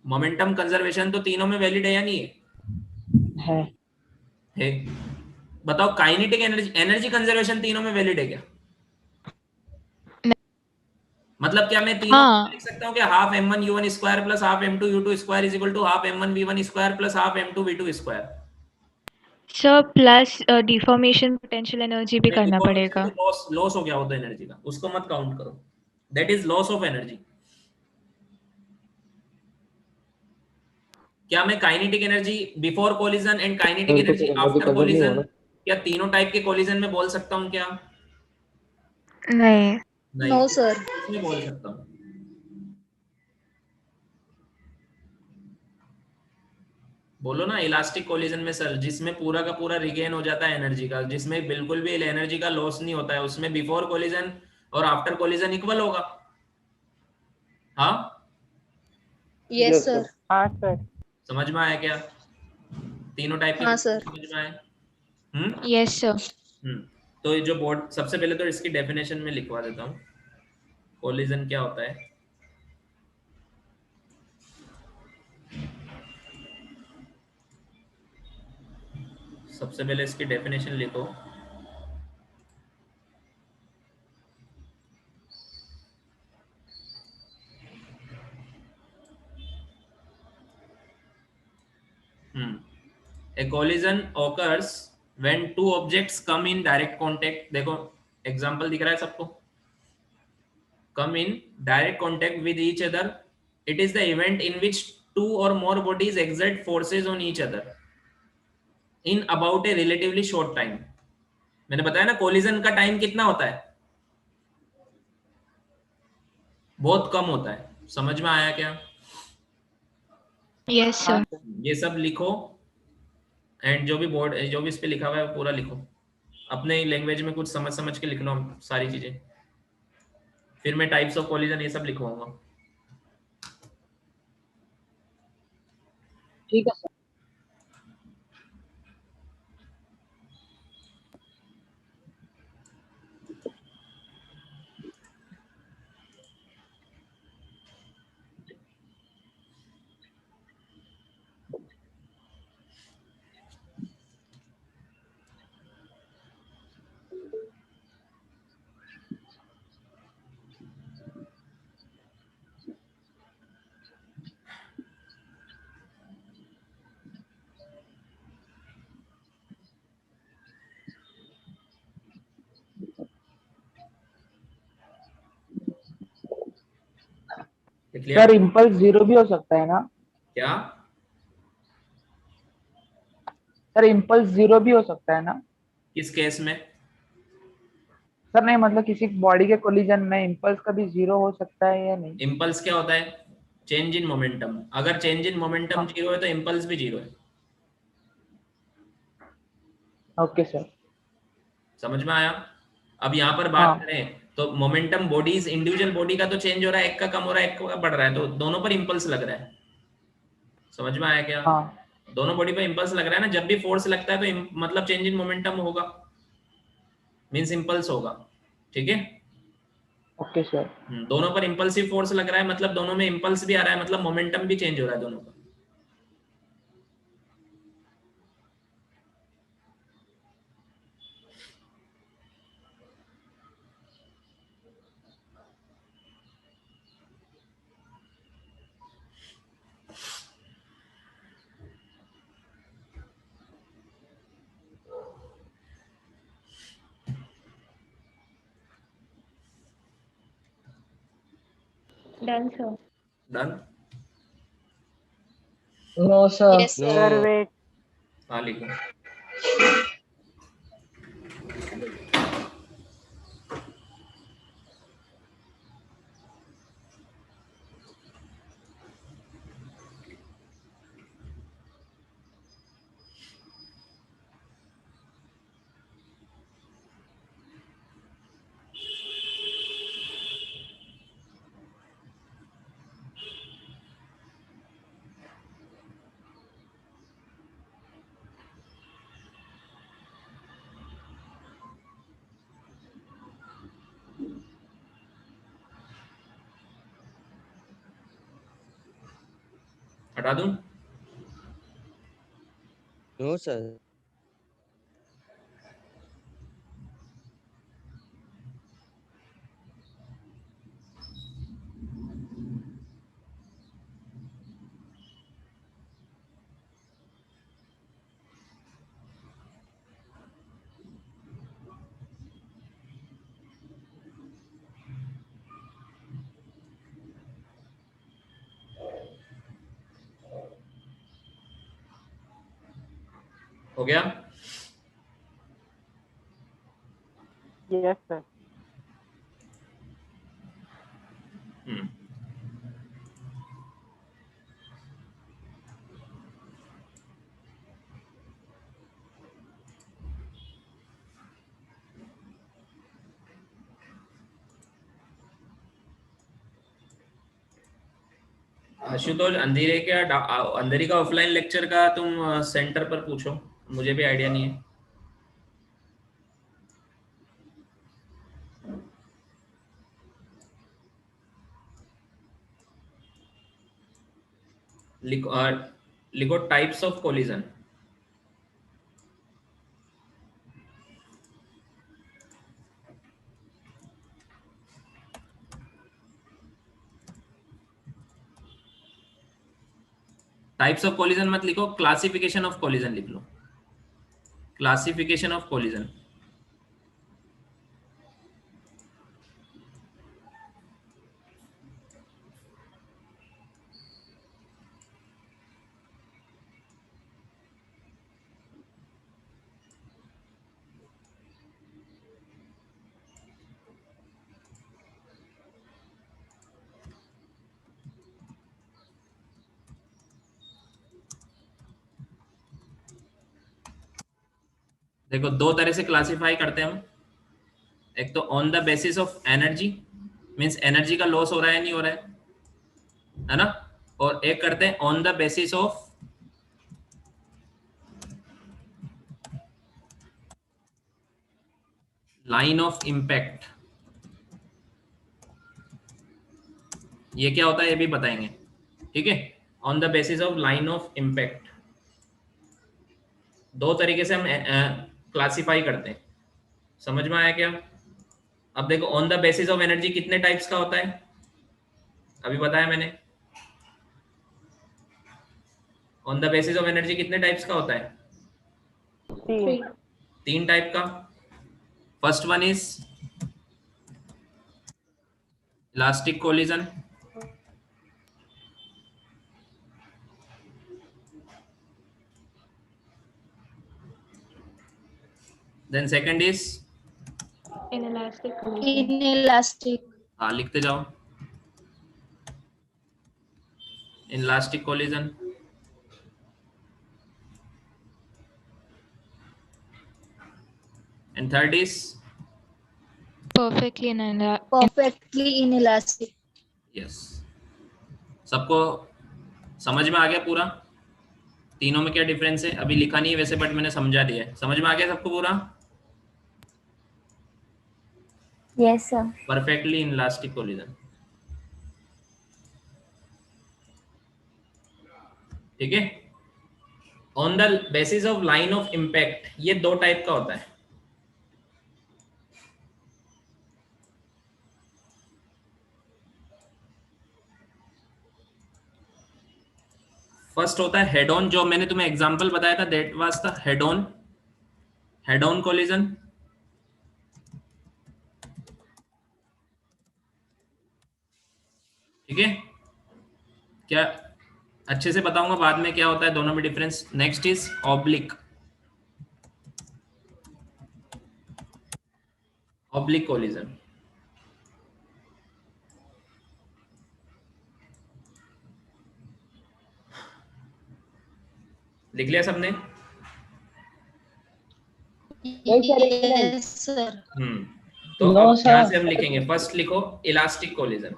S1: मोमेंटम कंजर्वेशन तो तीनों में वैलिड है या नहीं है? है। बताओ काइनेटिक एनर्जी कंजर्वेशन तीनों में वैलिड है क्या? मतलब क्या मैं तीनों लिख सकता हूँ कि half m1 u1 square plus half m2 u2 square is equal to half m1 v1 square plus half m2 v2 square?
S4: Sir, plus deformation potential energy भी करना पड़ेगा।
S1: लॉस हो गया वो तो एनर्जी का, उसको मत काउंट करो, that is loss of energy. क्या मैं kinetic energy before collision and kinetic energy after collision, क्या तीनों टाइप के कोलिजन में बोल सकता हूँ क्या?
S4: नहीं।
S2: No, sir.
S1: इसमें बोल सकता हूँ। बोलो ना इलास्टिक कोलिजन में सर, जिसमें पूरा का पूरा रिगेन हो जाता है एनर्जी का, जिसमें बिल्कुल भी एनर्जी का लॉस नहीं होता है, उसमें बिफोर कोलिजन और आफ्टर कोलिजन इक्वल होगा। हाँ
S2: Yes, sir.
S3: हाँ सर।
S1: समझ में आया क्या? तीनों टाइप के
S2: हाँ, sir.
S1: समझ में आया?
S4: Yes, sir.
S1: तो ये जो बोर्ड, सबसे पहले तो इसकी डेफिनेशन में लिखवा देता हूँ, कोलिजन क्या होता है। सबसे पहले इसकी डेफिनेशन लिखो। A collision occurs when two objects come in direct contact। देखो एग्जांपल दिख रहा है सबको? Come in direct contact with each other. It is the event in which two or more bodies exert forces on each other in about a relatively short time। मैंने बताया ना collision का time कितना होता है, बहुत कम होता है। समझ में आया क्या?
S4: Yes, sir.
S1: ये सब लिखो एंड जो भी बोर्ड, जो भी इस पे लिखा हुआ है वो पूरा लिखो, अपने लैंग्वेज में कुछ समझ के लिख लो सारी चीजें। फिर मैं टाइप्स ऑफ कोलिजन ये सब लिखवाऊंगा।
S5: ठीक है सर।
S1: लिख लिया?
S5: सर इम्पल्स जीरो भी हो सकता है ना?
S1: क्या?
S5: सर इम्पल्स जीरो भी हो सकता है ना?
S1: किस केस में?
S5: सर नहीं, मतलब किसी बॉडी के कोलिजन में इम्पल्स कभी जीरो हो सकता है या नहीं?
S1: इम्पल्स क्या होता है? Change in momentum. अगर चेंज इन मोमेंटम
S5: हाँ।
S1: जीरो है तो इम्पल्स भी जीरो है।
S5: Okay sir.
S1: समझ में आया? अब यहाँ पर बात
S5: हाँ।
S1: करें तो मोमेंटम बॉडीज, इंडिविजुअल बॉडी का तो चेंज हो रहा है, एक का कम हो रहा है, एक का बढ़ रहा है, तो दोनों पर इम्पल्स लग रहा है। समझ में आया क्या?
S5: हाँ।
S1: दोनों बॉडी पे इम्पल्स लग रहा है ना, जब भी फोर्स लगता है तो मतलब चेंज इन मोमेंटम होगा, मींस इम्पल्स होगा। ठीक है?
S5: Okay sir.
S1: दोनों पर इम्पल्सिव फोर्स लग रहा है, मतलब दोनों में इम्पल्स भी आ रहा है, मतलब मोमेंटम भी चेंज हो रहा है दोनों का।
S4: Done, sir.
S1: Done?
S5: No sir.
S2: Yes, sir.
S3: Sir wait.
S1: हाँ लिखो। हटा दूं?
S6: No sir.
S1: हो गया?
S3: Yes sir.
S1: हम्म। आशुतोष, अंधेरी का ऑफलाइन लेक्चर का तुम सेंटर पर पूछो, मुझे भी आइडिया नहीं है। लिखो types of collision. Types of collision मत लिखो, क्लासिफिकेशन ऑफ कोलिजन लिख लो। Classification of collision. देखो, दो तरह से क्लासिफाई करते हैं हम। एक तो on the basis of energy, means energy का लॉस हो रहा है नहीं हो रहा है ना। और एक करते हैं on the basis of line of impact. ये क्या होता है ये भी बताएंगे, ठीक है। On the basis of line of impact दो तरीके से हम क्लासिफाई करते हैं, समझ में आया क्या। अब देखो on the basis of energy कितने टाइप्स का होता है, अभी बताया मैंने। On the basis of energy कितने टाइप्स का होता है,
S3: 3
S1: तीन टाइप का। First one is elastic collision, then second is
S4: Inelastic collision.
S2: Inelastic.
S1: हाँ लिखते जाओ, inelastic collision. And third is
S4: Perfectly
S2: Perfectly inelastic.
S1: Yes. सबको समझ में आ गया पूरा, तीनों में क्या डिफरेंस है। अभी लिखा नहीं है वैसे बट मैंने समझा दिया है, समझ में आ गया सबको पूरा।
S2: Yes, sir.
S1: Perfectly inelastic collision, ठीक है। On the basis of line of impact ये दो टाइप का होता है। फर्स्ट होता है हेड ऑन, जो मैंने तुम्हें एग्जांपल बताया था that was the head on collision. ठीक है, क्या अच्छे से बताऊंगा बाद में क्या होता है दोनों में difference. Next is oblique collision. लिख लिया सबने?
S2: Yes, sir.
S1: तो अब यहाँ से हम लिखेंगे, फर्स्ट लिखो इलास्टिक कोलिजन।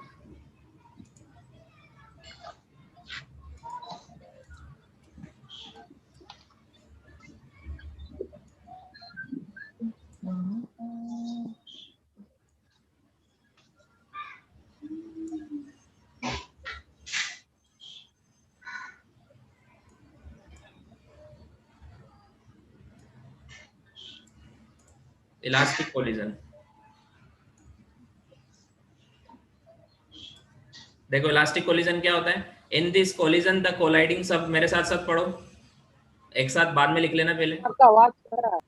S1: इलास्टिक कोलिजन देखो, इलास्टिक कोलिजन क्या होता है। In this collision the colliding, सब मेरे साथ साथ पढ़ो, एक साथ, बाद में लिख लेना पहले।
S3: आपका आवाज आ रहा है।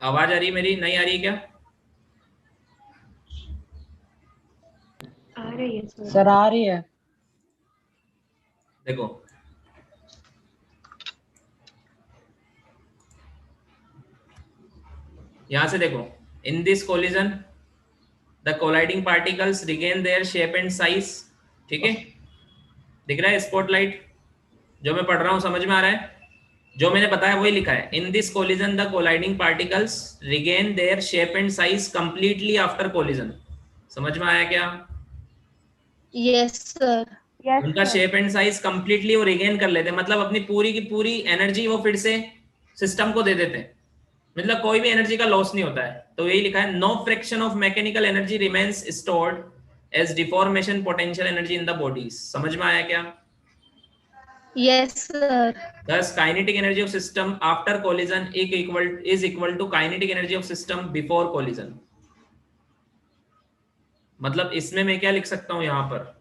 S1: आवाज आ रही है मेरी, नहीं आ रही है क्या?
S4: आ रही है sir.
S5: सर आ रही है।
S1: देखो यहां से देखो, in this collision the colliding particles regain their shape and size. ठीक है, दिख रहा है स्पॉटलाइट? जो मैं पढ़ रहा हूं समझ में आ रहा है? जो मैंने बताया वही लिखा है। In this collision the colliding particles regain their shape and size completely after collision. समझ में आया क्या?
S2: Yes, sir.
S1: उनका शेप एंड साइज कंप्लीटली वो रिगेन कर लेते हैं, मतलब अपनी पूरी की पूरी एनर्जी वो फिर से सिस्टम को दे देते हैं, मतलब कोई भी एनर्जी का लॉस नहीं होता है। तो यही लिखा है, no fraction of mechanical energy remains stored as deformation potential energy in the bodies. समझ में आया क्या?
S2: Yes, sir.
S1: Thus kinetic energy of system after collision is equal to kinetic energy of system before collision। मतलब इसमें मैं क्या लिख सकता हूं, यहां पर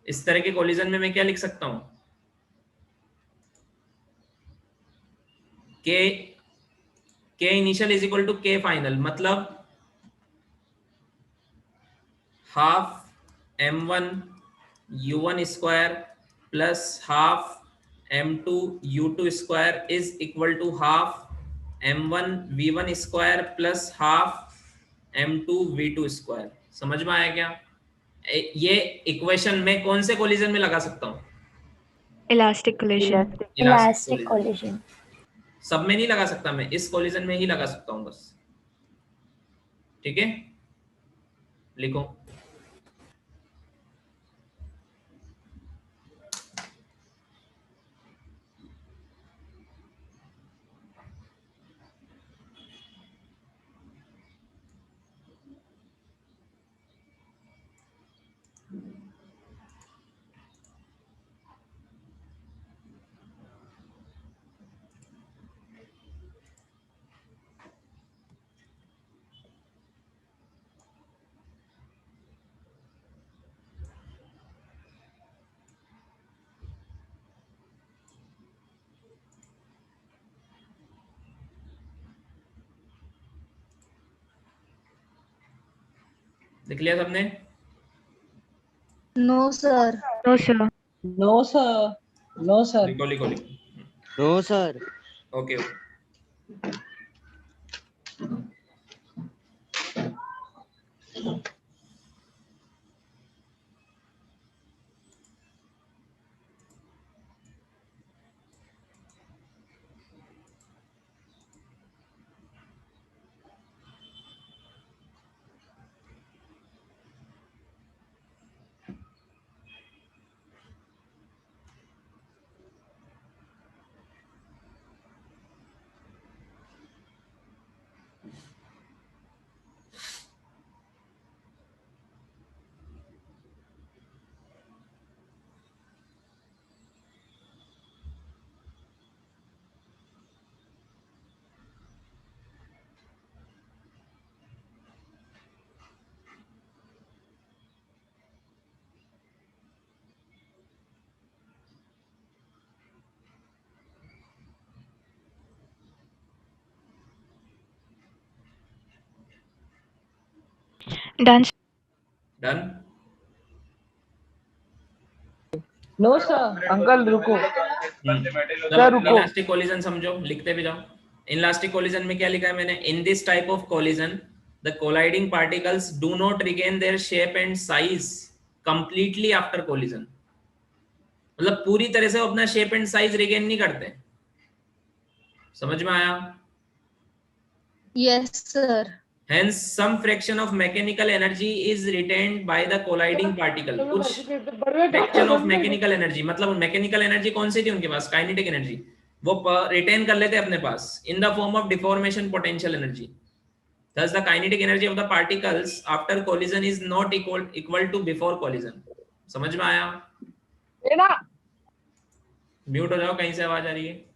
S1: इस तरह के कोलिजन में मैं क्या लिख सकता हूं, K initial is equal to K final, मतलब half m1 u1 square plus half m2 u2 square is equal to half m1 v1 square plus half m2 v2 square. समझ में आया क्या? ये इक्वेशन में कौन से कोलिजन में लगा सकता हूं?
S4: Elastic collision.
S2: Elastic collision.
S1: सब में नहीं लगा सकता, मैं इस कोलिजन में ही लगा सकता हूं बस। ठीक है, लिखो। लिख लिया सबने?
S2: No, sir.
S4: No, sir.
S3: No, sir. No, sir.
S1: लिखो लिखो लिखो।
S6: No, sir.
S1: Okay okay.
S4: Done.
S1: Done.
S3: No, sir.
S5: Uncle रुको,
S1: चलो
S5: रुको।
S1: इलास्टिक कोलिजन समझो, लिखते भी जाओ। इलास्टिक कोलिजन में क्या लिखा है मैंने? In this type of collision the colliding particles do not regain their shape and size completely after collision. मतलब पूरी तरह से वो अपना शेप एंड साइज रिगेन नहीं करते। समझ में आया?
S2: Yes, sir.
S1: Hence, some fraction of mechanical energy is retained by the colliding particle. कुछ fraction of mechanical energy, मतलब mechanical energy कौन सी थी उनके पास? Kinetic energy, वो retain कर लेते अपने पास in the form of deformation potential energy. Thus, the kinetic energy of the particles after collision is not equal to before collision. समझ में आया? म्यूट हो जाओ, कहीं से आवाज आ रही है।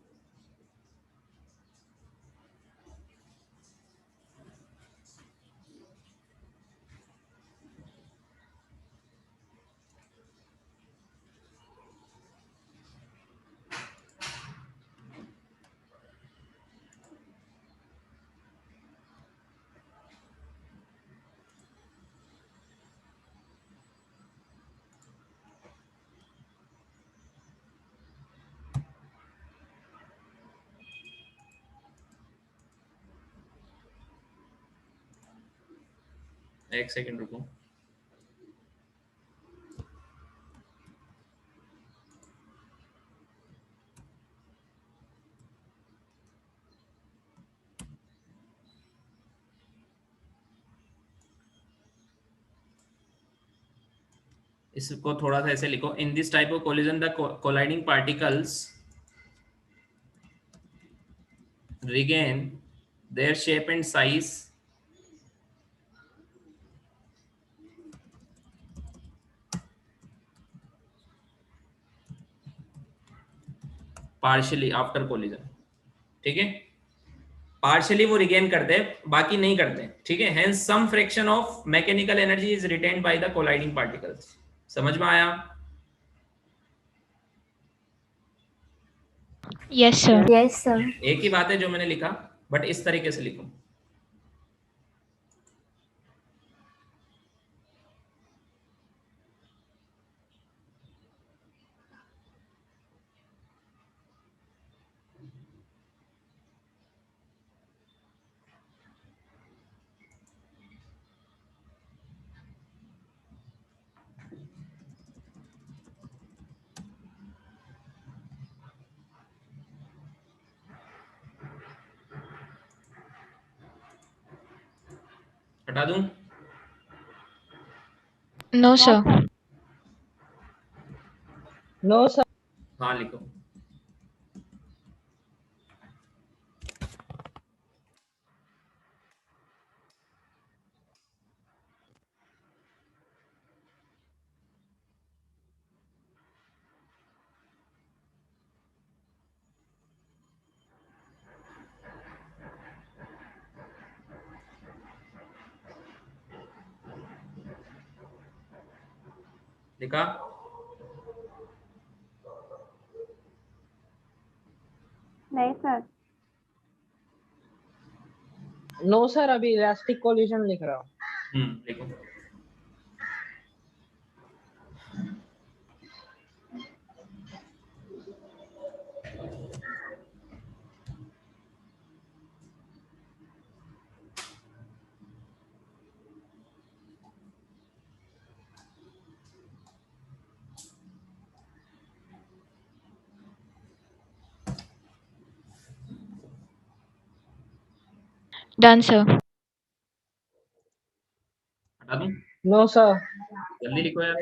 S1: एक सेकंड रुको। इसको थोड़ा सा ऐसे लिखो। In this type of collision the colliding particles regain their shape and size partially after collision। ठीक है, पार्शियली वो रिगेन करते हैं, बाकी नहीं करते। ठीक है, hence some fraction of mechanical energy is retained by the colliding particles. समझ में आया?
S4: Yes, sir.
S2: Yes, sir.
S1: एक ही बात है जो मैंने लिखा, बट इस तरीके से लिखो। हटा दूं?
S4: No, sir.
S3: No, sir.
S1: हाँ लिखो। लिखा?
S2: नहीं सर।
S3: No, sir. अभी इलास्टिक कोलिजन लिख रहा हूँ।
S1: लिखो।
S4: Done, sir.
S1: हटा दूं?
S3: No, sir.
S1: जल्दी लिखो यार।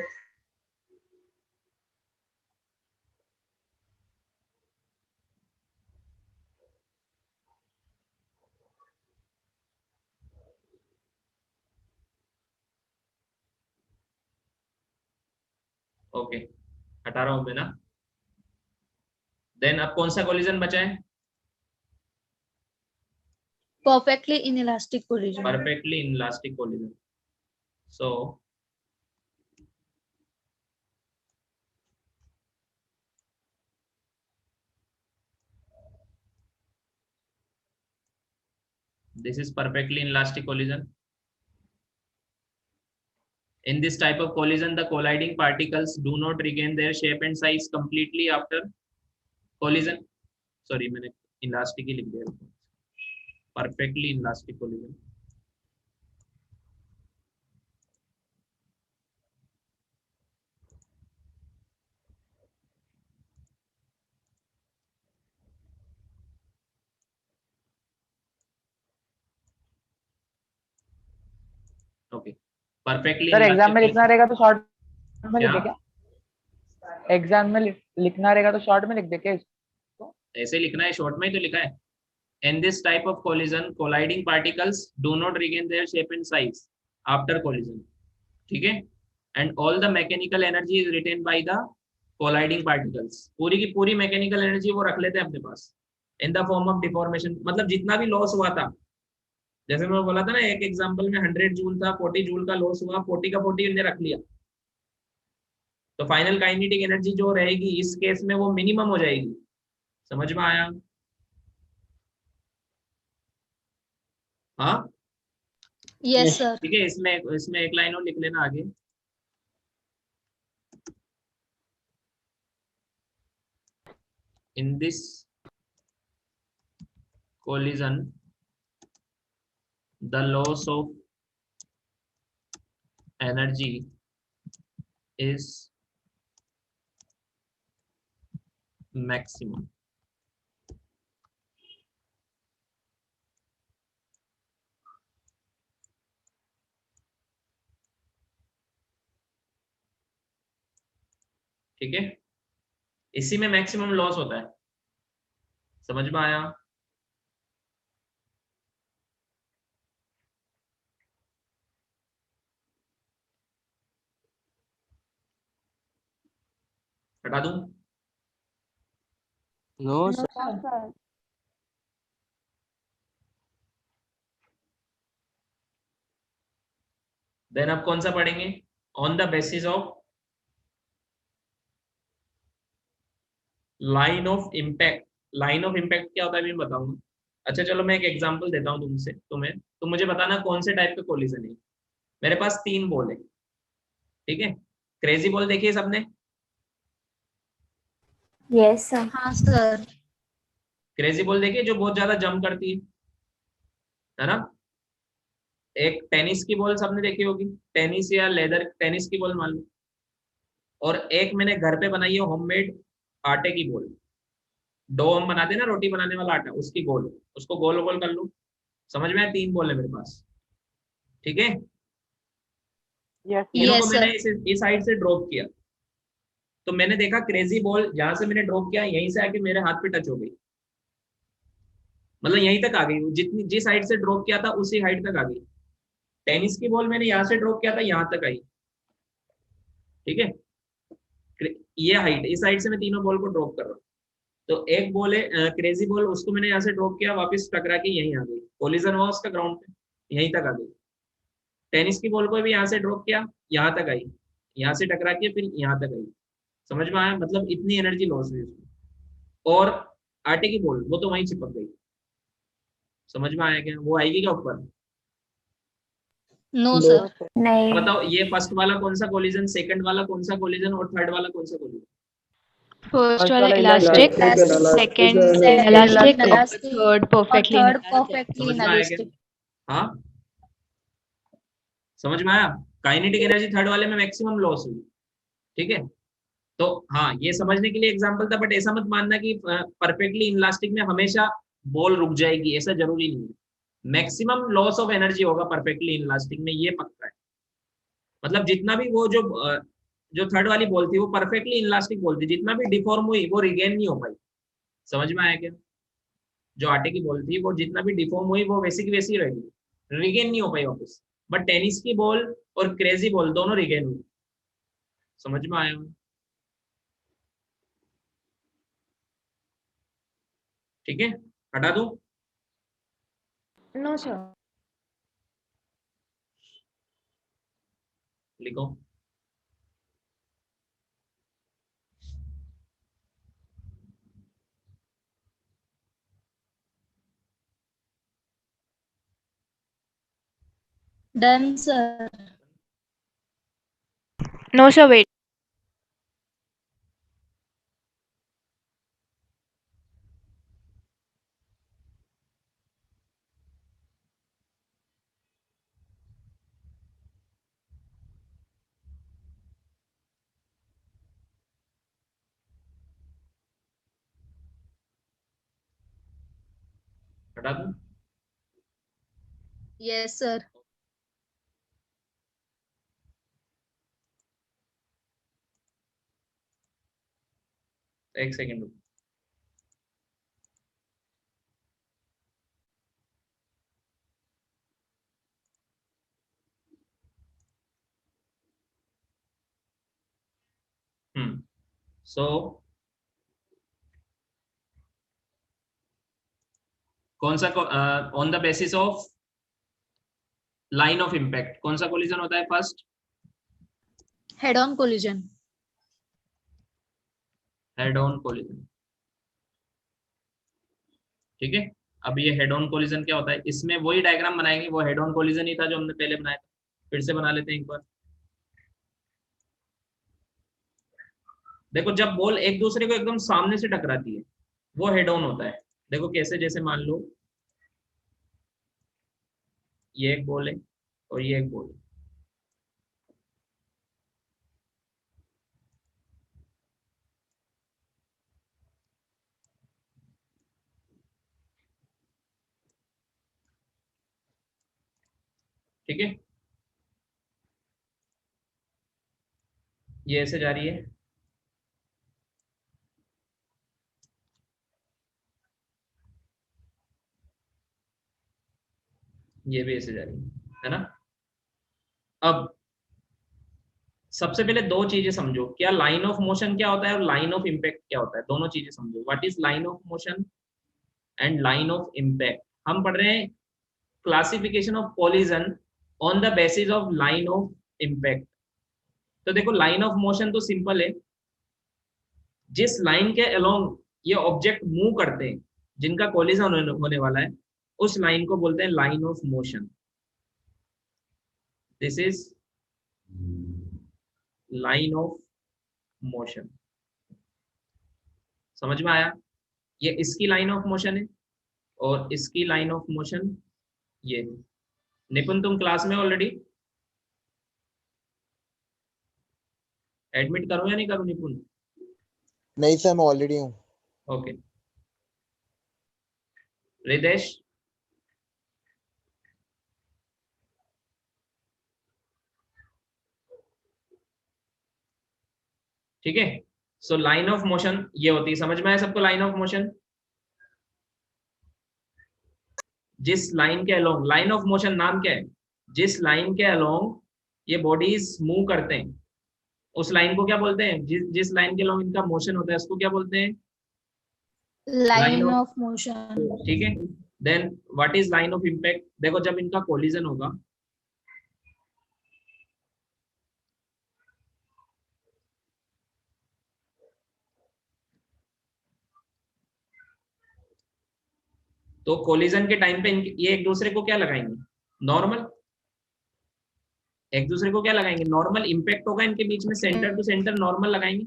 S1: ओके, हटा रहा हूं मैं ना। देन अब कौन सा कोलिजन बचा है?
S2: Perfectly inelastic collision.
S1: Perfectly inelastic collision. So this is perfectly inelastic collision. In this type of collision, the colliding particles do not regain their shape and size completely after collision. Sorry, मैंने elastic ही लिख दिया। Perfectly inelastic collision. Okay. Perfectly
S5: sir exam
S1: inelastic
S5: में लिखना
S1: collision.
S5: रहेगा तो short में लिख
S1: क्या?
S5: दे क्या? एग्जाम में लिखना रहेगा तो शॉर्ट में लिख दे क्या इसको?
S1: ऐसे लिखना है, शॉर्ट में ही तो लिखा है। In this type of collision, colliding particles do not regain their shape and size after collision. ठीक है? And all the mechanical energy is retained by the colliding particles. पूरी की पूरी मैकेनिकल एनर्जी वो रख लेते हैं अपने पास in the form of deformation. मतलब जितना भी लॉस हुआ था, जैसे मैं बोला था ना, एक एग्जांपल में 100 जूल था, 40 जूल का लॉस हुआ, 40 का 40 इन्हें रख लिया, तो फाइनल काइनेटिक एनर्जी जो रहेगी इस केस में वो मिनिमम हो जाएगी। समझ में आया? हाँ
S2: Yes, sir.
S1: ठीक है। इसमें इसमें एक लाइन और लिख लेना आगे। In this collision, the loss of energy is maximum. ठीक है, इसी में मैक्सिमम लॉस होता है। समझ में आया? हटा दूं?
S3: No,
S2: No,
S3: sir.
S2: sir.
S1: Then अब कौन सा पढ़ेंगे? On the basis of line of impact. Line of impact क्या होता है मैं बताऊंगा। अच्छा चलो मैं एक एग्जांपल देता हूँ तुमसे, तुम मुझे बताना कौन से टाइप का कोलिजन है। मेरे पास 3 बॉल है, ठीक है। क्रेजी बॉल देखिए सबने?
S2: Yes, sir. हाँ सर।
S1: क्रेजी बॉल देखिए, जो बहुत ज्यादा जंप करती है ना। एक टेनिस की बॉल सबने देखी होगी, टेनिस या लेदर टेनिस की बॉल मान लो। और एक मैंने घर पे बनाई है होममेड आटे की बॉल। डो हम बनाते हैं ना, रोटी बनाने वाला आटा, उसकी गोल, उसको गोल गोल कर लो। समझ में आया? 3 बॉल है मेरे पास, ठीक है।
S5: यस
S1: तीनों को
S2: Yes,
S1: मैंने
S2: sir.
S1: इस साइड से ड्रॉप किया, तो मैंने देखा क्रेजी बॉल जहां से मैंने ड्रॉप किया यहीं से आके मेरे हाथ पे टच हो गई, मतलब यहीं तक आ गई, जितनी जिस हाइट से ड्रॉप किया था उसी हाइट तक आ गई। टेनिस की बॉल मैंने यहाँ से ड्रॉप किया था, यहाँ तक आई, ठीक है, ये हाइट, इस हाइट से मैं तीनों बॉल को ड्रॉप कर रहा हूँ। तो एक बॉल है क्रेजी बॉल, उसको मैंने यहाँ से ड्रॉप किया, वापस टकरा के यहीं आ गई, कोलिजन हुआ उसका ग्राउंड पे, यहीं तक आ गई। टेनिस की बॉल को भी यहाँ से ड्रॉप किया, यहाँ तक आई, यहाँ से टकरा के फिर यहाँ तक आई। समझ में आया, मतलब इतनी एनर्जी लॉस हुई उसमें। और आटे की बॉल वो तो वहीं चिपक गई। समझ में आया क्या, वो आएगी क्या ऊपर?
S2: No, sir.
S6: नहीं
S1: बताओ ये फर्स्ट वाला कौन सा कोलिजन, सेकंड वाला कौन सा कोलिजन और थर्ड वाला कौन सा कोलिजन?
S4: First
S5: First
S4: वाला
S5: वाला
S4: elastic,
S2: Elastic.
S4: second
S2: Second
S4: inelastic और
S2: inelastic.
S4: third
S2: और
S4: perfectly
S2: third
S4: inelastic.
S2: perfectly
S1: समझ में आया क्या?
S2: inelastic.
S1: हाँ, समझ में आया। काइनेटिक एनर्जी थर्ड वाले में मैक्सिमम लॉस हुई, ठीक है। तो हाँ, ये समझने के लिए एग्जांपल था, बट ऐसा मत मानना कि परफेक्टली इनलास्टिक में हमेशा बॉल रुक जाएगी, ऐसा जरूरी नहीं है। मैक्सिमम लॉस ऑफ एनर्जी होगा परफेक्टली इनलास्टिक में, ये पक्का है। मतलब जितना भी वो जो थर्ड वाली बॉल थी वो परफेक्टली इनलास्टिक बॉल थी, जितना भी डिफॉर्म हुई वो रिगेन नहीं हो पाई। समझ में आया क्या? जो आटे की बॉल थी वो जितना भी डिफॉर्म हुई वो वैसी की वैसी रहेगी, रिगेन नहीं हो पाई वापस। बट टेनिस की बॉल और क्रेजी बॉल दोनों रिगेन हुई। समझ में आया? ठीक है, हटा दूं?
S4: No, sir.
S1: लिखो।
S2: Done, sir.
S4: No, sir, wait.
S1: हटा दूं?
S2: Yes, sir.
S1: एक सेकेंड रुको। सो कौन सा on the basis of line of impact कौन सा कोलिजन होता है first?
S2: Head-on collision.
S1: Head on collision, ठीक है। अब ये हेड ऑन कोलिजन क्या होता है, इसमें वही डायग्राम बनाएंगे, वो हेड ऑन कोलिजन ही था जो हमने पहले बनाया था, फिर से बना लेते हैं एक बार। देखो, जब बॉल एक दूसरे को एकदम सामने से टकराती है वो हेड ऑन होता है। देखो कैसे, जैसे मान लो ये एक बॉल है और ये एक बॉल है, ठीक है। ये ऐसे जा रही है, ये भी ऐसे जा रही है ना। अब सबसे पहले दो चीजें समझो, क्या लाइन ऑफ मोशन क्या होता है और लाइन ऑफ इम्पैक्ट क्या होता है, दोनों चीजें समझो। What is line of motion and line of impact. हम पढ़ रहे हैं classification of collision on the basis of line of impact. तो देखो, लाइन ऑफ मोशन तो सिंपल है, जिस लाइन के अलोंग ये ऑब्जेक्ट मूव करते हैं, जिनका कोलिजन होने वाला है, उस लाइन को बोलते हैं line of motion. This is line of motion. समझ में आया? ये इसकी लाइन ऑफ मोशन है और इसकी लाइन ऑफ मोशन ये। निपुण, तुम क्लास में ऑलरेडी? एडमिट करूं या नहीं करूं निपुण?
S7: नहीं सर, मैं ऑलरेडी हूँ।
S1: ओके। रिदेश? ठीक है। सो लाइन ऑफ मोशन ये होती है, समझ में आया सबको लाइन ऑफ मोशन? जिस लाइन के अलोंग, लाइन ऑफ मोशन नाम क्या है? जिस लाइन के अलोंग ये बॉडीज मूव करते हैं उस लाइन को क्या बोलते हैं? जिस लाइन के अलोंग इनका मोशन होता है उसको क्या बोलते हैं?
S2: Line of motion.
S1: ठीक है। Then what is line of impact? देखो जब इनका कोलिजन होगा तो कोलिजन के टाइम पे ये एक दूसरे को क्या लगाएंगे? नॉर्मल। एक दूसरे को क्या लगाएंगे? नॉर्मल। इम्पैक्ट होगा इनके बीच में, सेंटर टू सेंटर नॉर्मल लगाएंगे।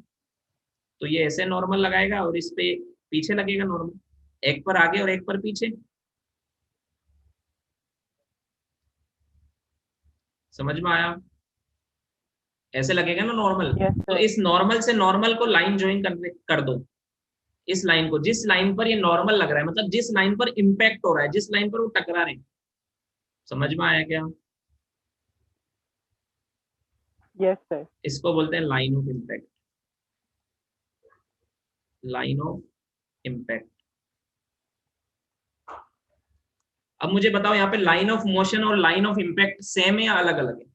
S1: तो ये ऐसे नॉर्मल लगाएगा और इस पे पीछे लगेगा नॉर्मल, एक पर आगे और एक पर पीछे। समझ में आया? ऐसे लगेगा ना नॉर्मल।
S5: Yes,
S1: तो
S5: sir.
S1: इस नॉर्मल से नॉर्मल को लाइन ज्वाइन कर दो। इस लाइन को, जिस लाइन पर ये नॉर्मल लग रहा है, मतलब जिस लाइन पर इम्पैक्ट हो रहा है, जिस लाइन पर वो टकरा रहे हैं। समझ में आया क्या?
S5: Yes, sir.
S1: इसको बोलते हैं line of impact. Line of impact. अब मुझे बताओ यहाँ पे लाइन ऑफ मोशन और लाइन ऑफ इम्पैक्ट सेम है या अलग अलग है?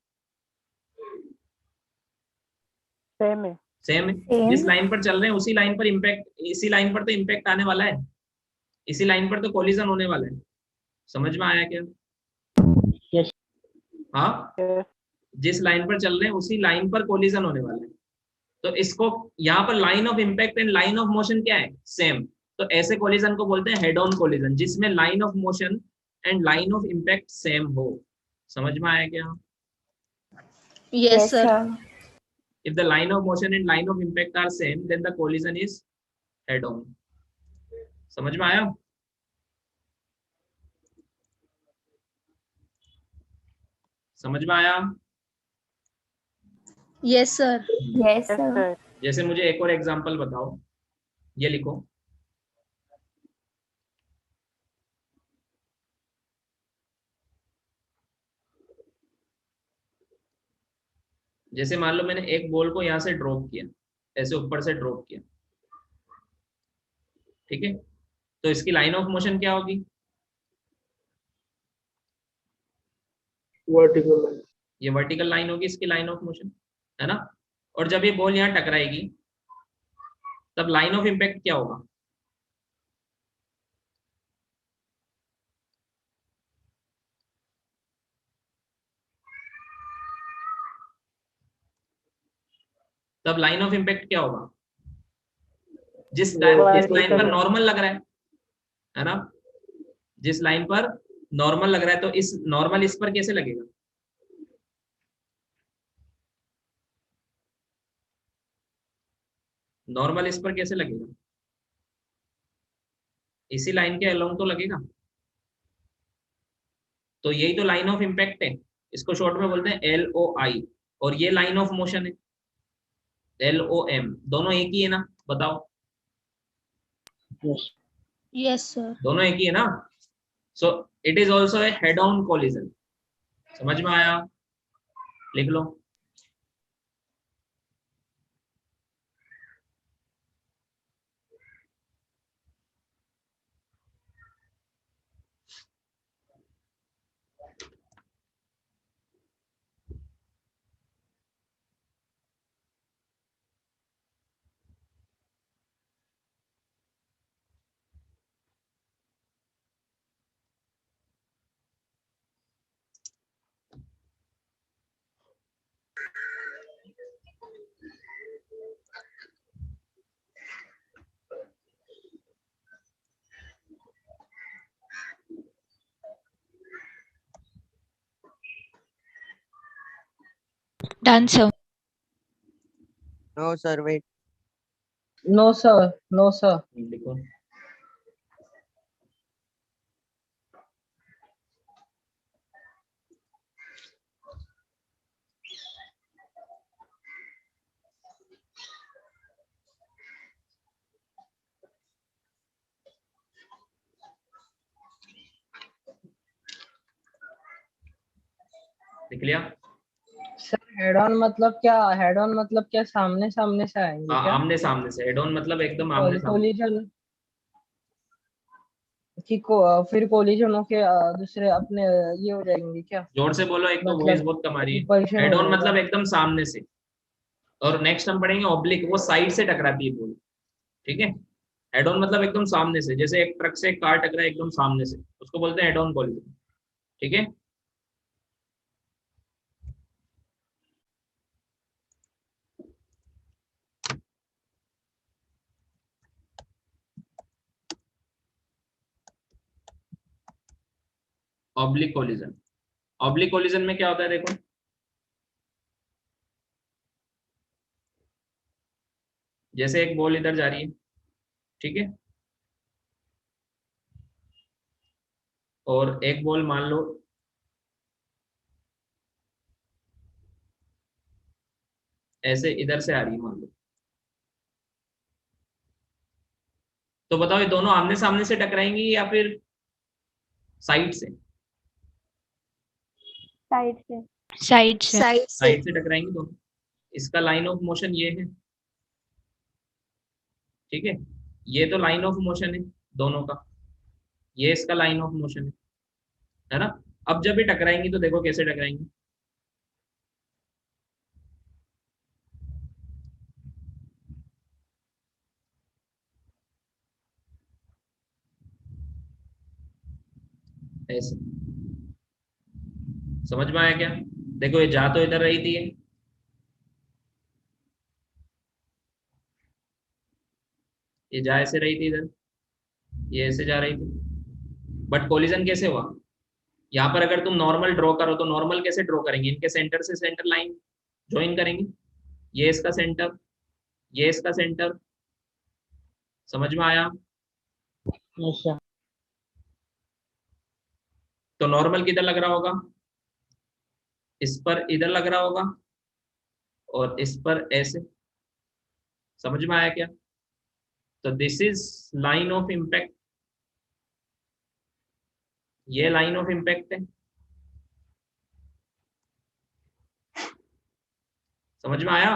S5: Same है।
S1: सेम है। जिस लाइन पर चल रहे हैं उसी लाइन पर इम्पैक्ट, इसी लाइन पर तो इम्पैक्ट आने वाला है, इसी लाइन पर तो कोलिजन होने वाला है। समझ में आया क्या?
S3: Yes.
S1: हाँ,
S5: Yes.
S1: जिस लाइन पर चल रहे हैं उसी लाइन पर कोलिजन होने वाला है। तो इसको यहाँ पर line of impact and line of motion क्या है? सेम। तो ऐसे कोलिजन को बोलते हैं हेड ऑन कोलिजन, जिसमें line of motion and line of impact same हो। समझ में आया क्या?
S2: Yes sir.
S1: If the line of motion and line of impact are same, then the collision is head on. समझ में आया? समझ में आया?
S2: Yes sir.
S5: Yes, sir.
S1: जैसे मुझे एक और एग्जांपल बताओ, ये लिखो। जैसे मान लो मैंने एक बॉल को यहां से ड्रॉप किया, ऐसे ऊपर से ड्रॉप किया, ठीक है। तो इसकी लाइन ऑफ मोशन क्या होगी?
S3: Vertical line.
S1: ये वर्टिकल लाइन होगी इसकी लाइन ऑफ मोशन, है ना। और जब ये बॉल यहाँ टकराएगी तब लाइन ऑफ इम्पैक्ट क्या होगा? तब लाइन ऑफ इम्पैक्ट क्या होगा? जिस लाइन पर नॉर्मल लग रहा है ना, जिस लाइन पर नॉर्मल लग रहा है, तो इस नॉर्मल इस पर कैसे लगेगा? नॉर्मल इस पर कैसे लगेगा? इसी लाइन के अलोंग तो लगेगा। तो यही तो लाइन ऑफ इम्पैक्ट है, इसको शॉर्ट में बोलते हैं LOI। और ये लाइन ऑफ मोशन है LOM। दोनों एक ही है ना? बताओ।
S3: Yes.
S2: Yes sir.
S1: दोनों एक ही है ना। So it is also a head on collision. समझ में आया? लिख लो।
S4: Done, sir.
S7: No, sir, wait.
S3: No, sir. No, sir.
S1: लिखो। लिख लिया?
S3: Sir, हेड ऑन मतलब क्या सामने सामने से आएंगे
S1: हाँ,
S3: क्या?
S1: आमने सामने से। हेड ऑन मतलब एकदम आमने सामने।
S3: कोलिजन फिर कोलिजन होके दूसरे अपने ये हो जाएंगे क्या?
S1: जोर से बोलो, एक तो वॉइस
S3: मतलब
S1: बहुत कम आ रही है।
S3: रिपल्शन
S1: हेड
S3: हो
S1: ऑन
S3: जाएगा।
S1: मतलब एकदम सामने से। और नेक्स्ट हम पढ़ेंगे ऑब्लिक, वो साइड से टकराती है बॉल। ठीक है। हेड ऑन मतलब एकदम सामने से, जैसे एक ट्रक से एक कार टकरा है एकदम सामने से, उसको बोलते हैं हेड ऑन कोलिजन। ठीक है। Oblique collision. ऑब्लिक कोलिजन में क्या होता है देखो, जैसे एक बॉल इधर जा रही है, ठीक है, और एक बॉल मान लो ऐसे इधर से आ रही है मान लो, तो बताओ ये दोनों आमने सामने से टकराएंगी या फिर साइड से?
S6: साइड से।
S4: साइड से।
S2: साइड से।
S1: साइड से टकराएंगी दोनों। इसका लाइन ऑफ मोशन ये है, ठीक है, ये तो लाइन ऑफ मोशन है दोनों का, ये इसका लाइन ऑफ मोशन है ना। अब जब ये टकराएंगी तो देखो कैसे टकराएंगी। ऐसे। समझ में आया क्या? देखो ये जा तो इधर रही थी, ये जा ऐसे रही थी इधर, ये ऐसे जा रही थी, बट कोलिजन कैसे हुआ? यहाँ पर अगर तुम नॉर्मल ड्रॉ करो तो नॉर्मल कैसे ड्रॉ करेंगे? इनके सेंटर से सेंटर लाइन ज्वाइन करेंगे, ये इसका सेंटर, ये इसका सेंटर। समझ में आया?
S3: अच्छा।
S1: तो नॉर्मल किधर लग रहा होगा? इस पर इधर लग रहा होगा, और इस पर ऐसे। समझ में आया क्या? तो this is line of impact, ये लाइन ऑफ इम्पैक्ट है। समझ में आया?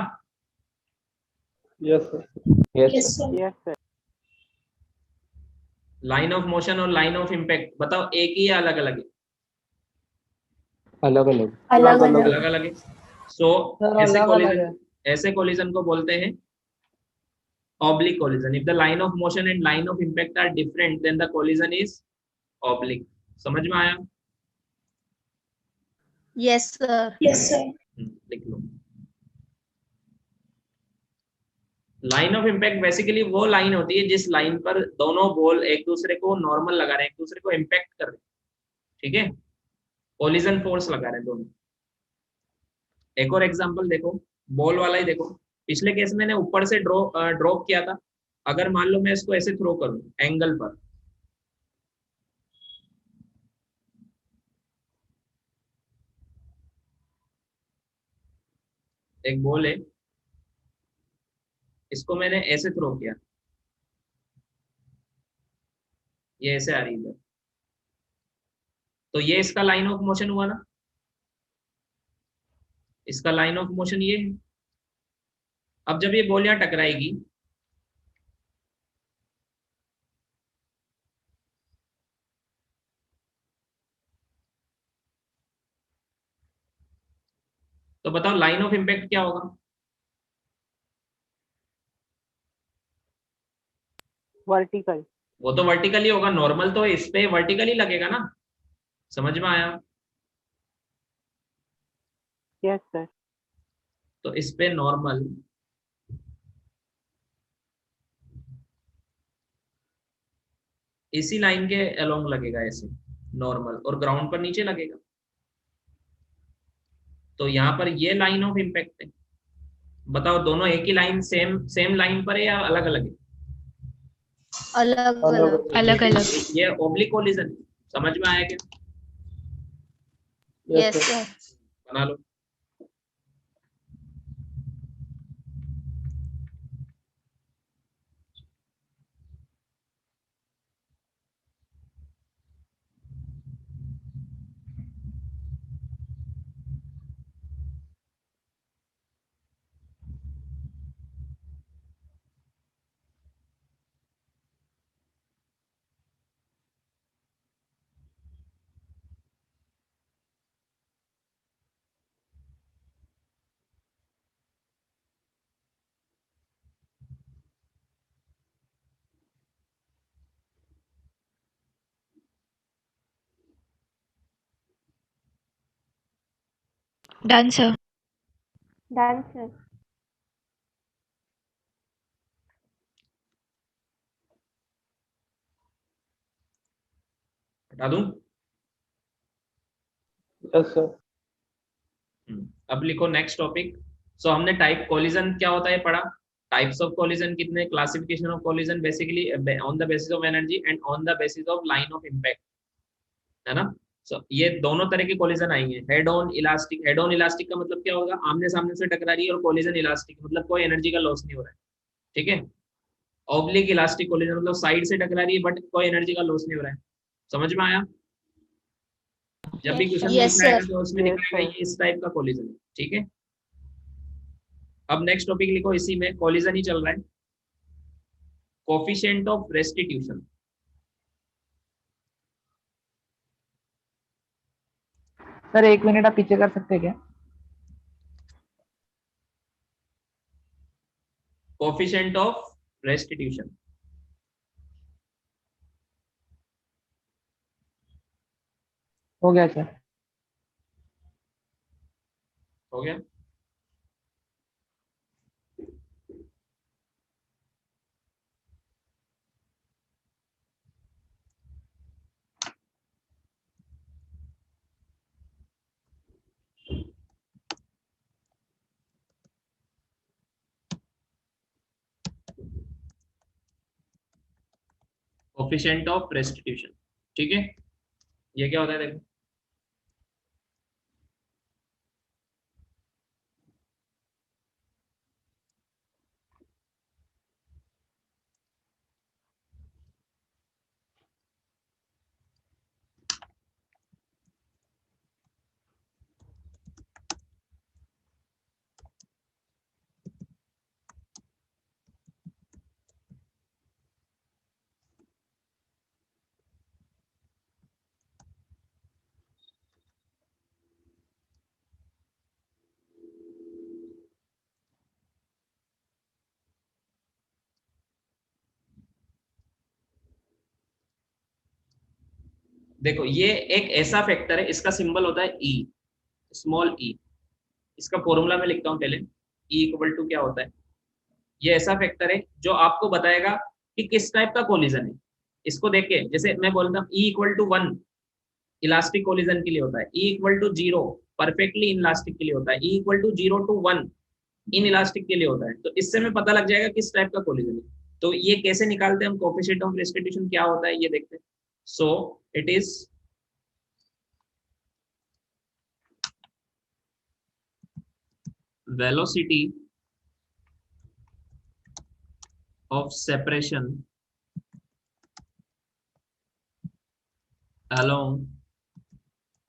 S8: Yes sir.
S2: Yes sir.
S7: Yes sir.
S1: Line of motion और लाइन ऑफ इम्पैक्ट बताओ एक ही या अलग अलग है?
S5: अलग अलग।
S6: अलग अलग।
S1: अलग अलग है। सो
S3: सर
S1: ऐसे
S3: अलग अलग है।
S1: कोलिजन, ऐसे कोलिजन को बोलते हैं oblique collision. If the line of motion and line of impact are different, then the collision is oblique. समझ में आया?
S2: Yes sir. Yes sir.
S1: लिख लो। लाइन ऑफ इम्पैक्ट बेसिकली वो लाइन होती है जिस लाइन पर दोनों बॉल एक दूसरे को नॉर्मल लगा रहे हैं, एक दूसरे को इम्पैक्ट कर रहे हैं, ठीक है, कोलिजन फोर्स लगा रहे हैं दोनों। एक और एग्जांपल देखो, बॉल वाला ही देखो। पिछले केस मैंने ऊपर से ड्रॉप किया था, अगर मान लो मैं इसको ऐसे थ्रो करूं एंगल पर, एक बॉल है, इसको मैंने ऐसे थ्रो किया, ये ऐसे आ रही है, तो ये इसका लाइन ऑफ मोशन हुआ ना, इसका लाइन ऑफ मोशन ये है। अब जब ये बॉल यहाँ टकराएगी, तो बताओ लाइन ऑफ इम्पैक्ट क्या होगा?
S7: वर्टिकल।
S1: वो तो वर्टिकली होगा, नॉर्मल तो इस पे वर्टिकली लगेगा ना। समझ में आया?
S7: Yes sir.
S1: तो इस पे नॉर्मल, इसी लाइन के अलोंग लगेगा ऐसे नॉर्मल, और ग्राउंड पर नीचे लगेगा। तो यहाँ पर ये लाइन ऑफ इम्पैक्ट है। बताओ दोनों एक ही लाइन, सेम सेम लाइन पर है या अलग अलग है?
S2: अलग
S8: अलग
S2: अलग।
S4: अलग अलग।
S1: ये ओब्लिक कोलिजन है। समझ में आया क्या?
S8: Yes
S2: yes
S8: sir.
S2: सर।
S1: बना लो।
S4: Done, sir.
S2: Done, sir.
S1: हटा दूं?
S8: Yes, sir.
S1: अब लिखो नेक्स्ट टॉपिक। सो हमने टाइप कोलिजन क्या होता है पढ़ा, टाइप्स ऑफ कोलिजन कितने, classification of collision basically on the basis of energy and on the basis of line of impact, है ना। सो ये दोनों तरह के कोलिजन आएंगे, head on elastic. Head on elastic का मतलब क्या होगा, आमने सामने से टकरा रही है, और कोलिजन इलास्टिक मतलब कोई एनर्जी का लॉस नहीं हो रहा है, ठीक है। ऑब्लिक इलास्टिक कोलिजन मतलब साइड से टकरा रही है बट कोई एनर्जी का लॉस नहीं हो रहा है। समझ में आया? जब भी क्वेश्चन
S2: Yes,
S1: लिखना है
S2: sir.
S1: तो उसमें
S7: Yes,
S1: लिखा है
S7: sir.
S1: ये इस टाइप का कोलिजन है, ठीक है। अब नेक्स्ट टॉपिक लिखो, इसी में कोलिजन ही चल रहा है, coefficient of restitution.
S5: Sir 1 minute आप पीछे कर सकते हैं क्या?
S1: कोफिशिएंट ऑफ रेस्टिट्यूशन,
S5: हो गया सर।
S1: हो गया। कोफिशिएंट ऑफ रेस्टिट्यूशन, ठीक है। ये क्या होता है देखो, देखो ये एक ऐसा फैक्टर है, इसका सिंबल होता है ई, स्मॉल ई। इसका फॉर्मूला मैं लिखता हूँ पहले, ई इक्वल टू क्या होता है। ये ऐसा फैक्टर है जो आपको बताएगा कि किस टाइप का कोलिजन है। इसको देख के, जैसे मैं बोलता हूँ e equal to 1 elastic collision के लिए होता है, e equal to 0 perfectly inelastic के लिए होता है, e equal to 0 to 1 inelastic के लिए होता है। तो इससे हमें पता लग जाएगा किस टाइप का कोलिजन है। तो ये कैसे निकालते हैं हम, कोफिशिएंट ऑफ रेस्टिट्यूशन क्या होता है ये देखते हैं। So it is velocity of separation along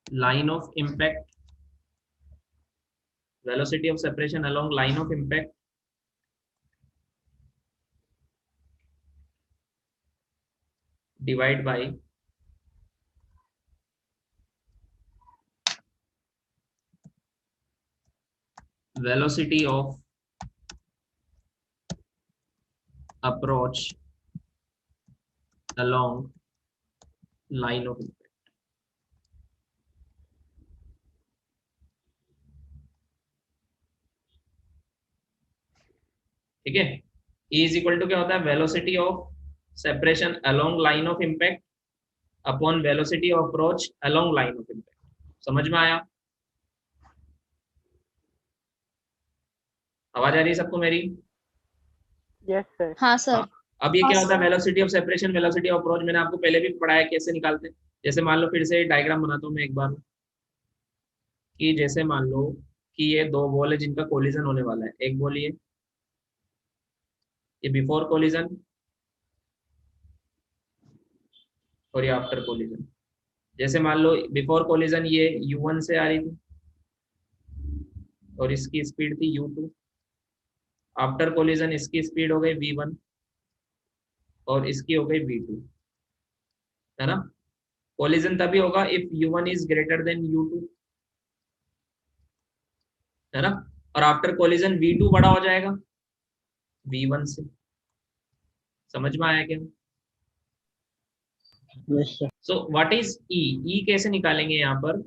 S1: line of impact, velocity of separation along line of impact divide by velocity of approach along line of impact, ठीक है। E इज इक्वल टू क्या होता है, velocity of separation along line of impact upon velocity of approach along line of impact. समझ में आया? आवाज आ रही है सबको मेरी?
S7: Yes, sir.
S2: हाँ सर।
S1: अब ये
S2: हाँ,
S1: क्या होता है,
S2: sir.
S1: Velocity of separation, velocity of approach मैंने आपको पहले भी पढ़ाया कैसे निकालते हैं। जैसे मान लो, फिर से डायग्राम बनाता हूँ मैं एक बार, कि जैसे मान लो कि ये दो बॉल है जिनका कोलिजन होने वाला है। एक बॉल ये बिफोर कोलिजन और ये आफ्टर कोलिजन। जैसे मान लो बिफोर कोलिजन ये u1 से आ रही थी और इसकी स्पीड थी u2। आफ्टर कोलिजन इसकी स्पीड हो गई v1 और इसकी हो गई v2, है ना। कोलिजन तभी होगा if u1 is greater than u2, है ना। और आफ्टर कोलिजन v2 बड़ा हो जाएगा v1 से। समझ में आया क्या?
S3: Yes, sir.
S1: So what is E, E कैसे निकालेंगे यहाँ पर,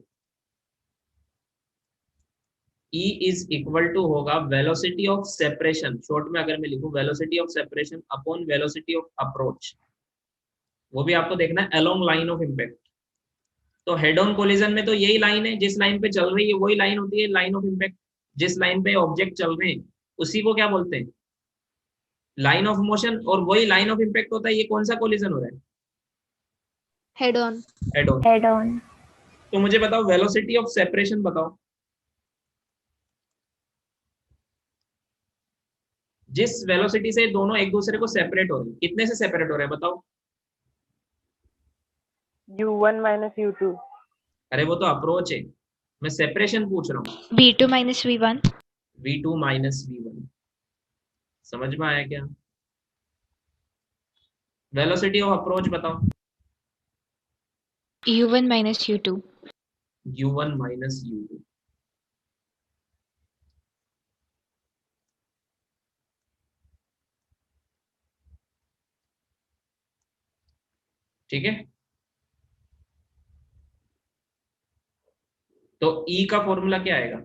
S1: E इज इक्वल टू होगा वेलोसिटी ऑफ सेपरेशन, शॉर्ट में अगर मैं लिखूं velocity of separation upon velocity of approach, वो भी आपको देखना है अलोंग लाइन ऑफ इम्पैक्ट। तो हेड ऑन कोलिजन में तो यही लाइन है, जिस लाइन पे चल रही है वही लाइन होती है लाइन ऑफ इम्पैक्ट। जिस लाइन पे ऑब्जेक्ट चल रहे हैं उसी को क्या बोलते हैं, लाइन ऑफ मोशन, और वही लाइन ऑफ इम्पैक्ट होता है। ये कौन सा कोलिजन हो रहा है,
S2: head on.
S1: Head on.
S2: Head on.
S1: तो मुझे बताओ वेलोसिटी ऑफ सेपरेशन बताओ, जिस वेलोसिटी से दोनों एक दूसरे को सेपरेट हो रहे हैं, कितने से सेपरेट हो रहे हैं बताओ।
S7: U1 minus U2.
S1: अरे वो तो अप्रोच है, मैं सेपरेशन पूछ रहा हूँ।
S4: V2 minus V1.
S1: V2 minus V1, समझ में आया क्या। वेलोसिटी ऑफ अप्रोच बताओ।
S4: U1 minus U2.
S1: U1 minus U2, ठीक है। तो E का फॉर्मूला क्या आएगा,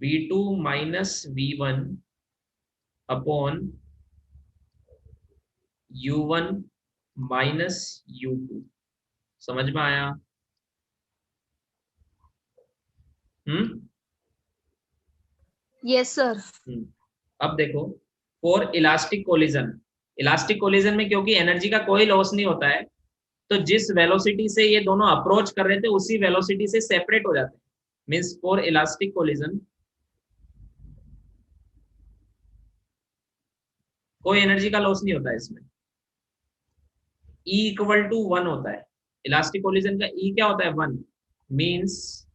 S1: V2 minus V1 upon U1 minus U2, समझ में आया।
S2: Yes sir.
S1: अब देखो for elastic collision, elastic collision में क्योंकि एनर्जी का कोई लॉस नहीं होता है, तो जिस वेलोसिटी से ये दोनों अप्रोच कर रहे थे उसी वेलोसिटी से सेपरेट हो जाते हैं। मींस फॉर इलास्टिक कोलिजन कोई एनर्जी का लॉस नहीं होता है इसमें। E इक्वल टू 1 होता है, इलास्टिक कोलिजन का E क्या होता है 1, means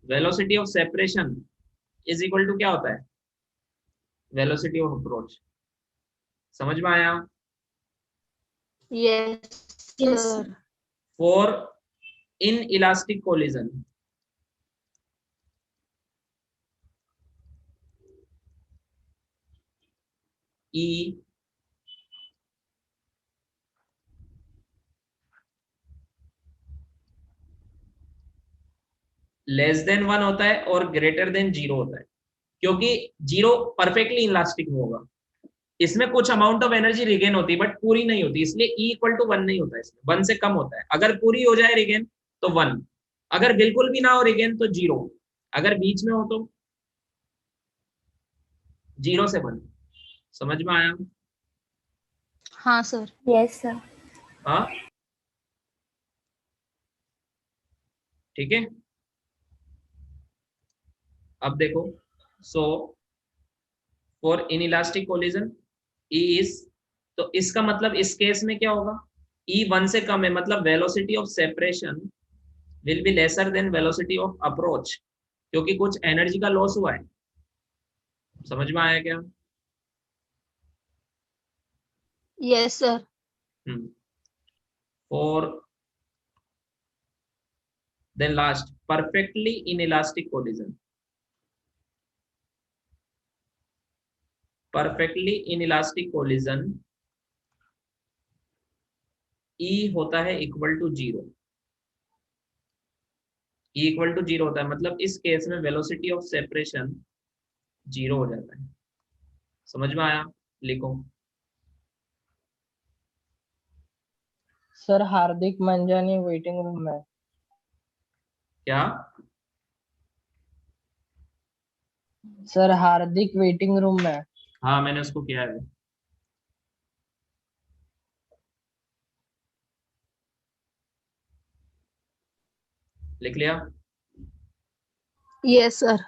S1: velocity of separation is equal to क्या होता है, वेलोसिटी ऑफ अप्रोच। समझ में आया।
S2: Yes sir.
S1: For inelastic collision E less than 1 होता है और ग्रेटर देन 0 होता है, क्योंकि 0 परफेक्टली इलास्टिक में होगा, इसमें कुछ अमाउंट ऑफ एनर्जी रिगेन होती है बट पूरी नहीं होती, इसलिए E इक्वल टू 1 नहीं होता, इसमें 1 से कम होता है। अगर पूरी हो जाए रिगेन तो 1, अगर बिल्कुल भी ना हो रिगेन तो 0, अगर बीच में हो तो 0 से 1। समझ में आया।
S2: हाँ सर। Yes sir.
S1: हाँ ठीक है। अब देखो so for inelastic collision E is, तो इसका मतलब इस केस में क्या होगा, E 1 से कम है, मतलब velocity of separation will be lesser than velocity of approach, क्योंकि कुछ एनर्जी का लॉस हुआ है। समझ में आया क्या।
S2: Yes sir.
S1: और then last perfectly inelastic collision, perfectly inelastic collision E होता है equal to 0, E equal to 0 होता है, मतलब इस केस में वेलोसिटी ऑफ सेपरेशन 0 हो जाता है। समझ में आया, लिखो।
S3: सर हार्दिक मंजानी वेटिंग रूम में।
S1: क्या,
S3: सर हार्दिक वेटिंग रूम में।
S1: हाँ मैंने उसको किया है। लिख लिया।
S2: Yes sir.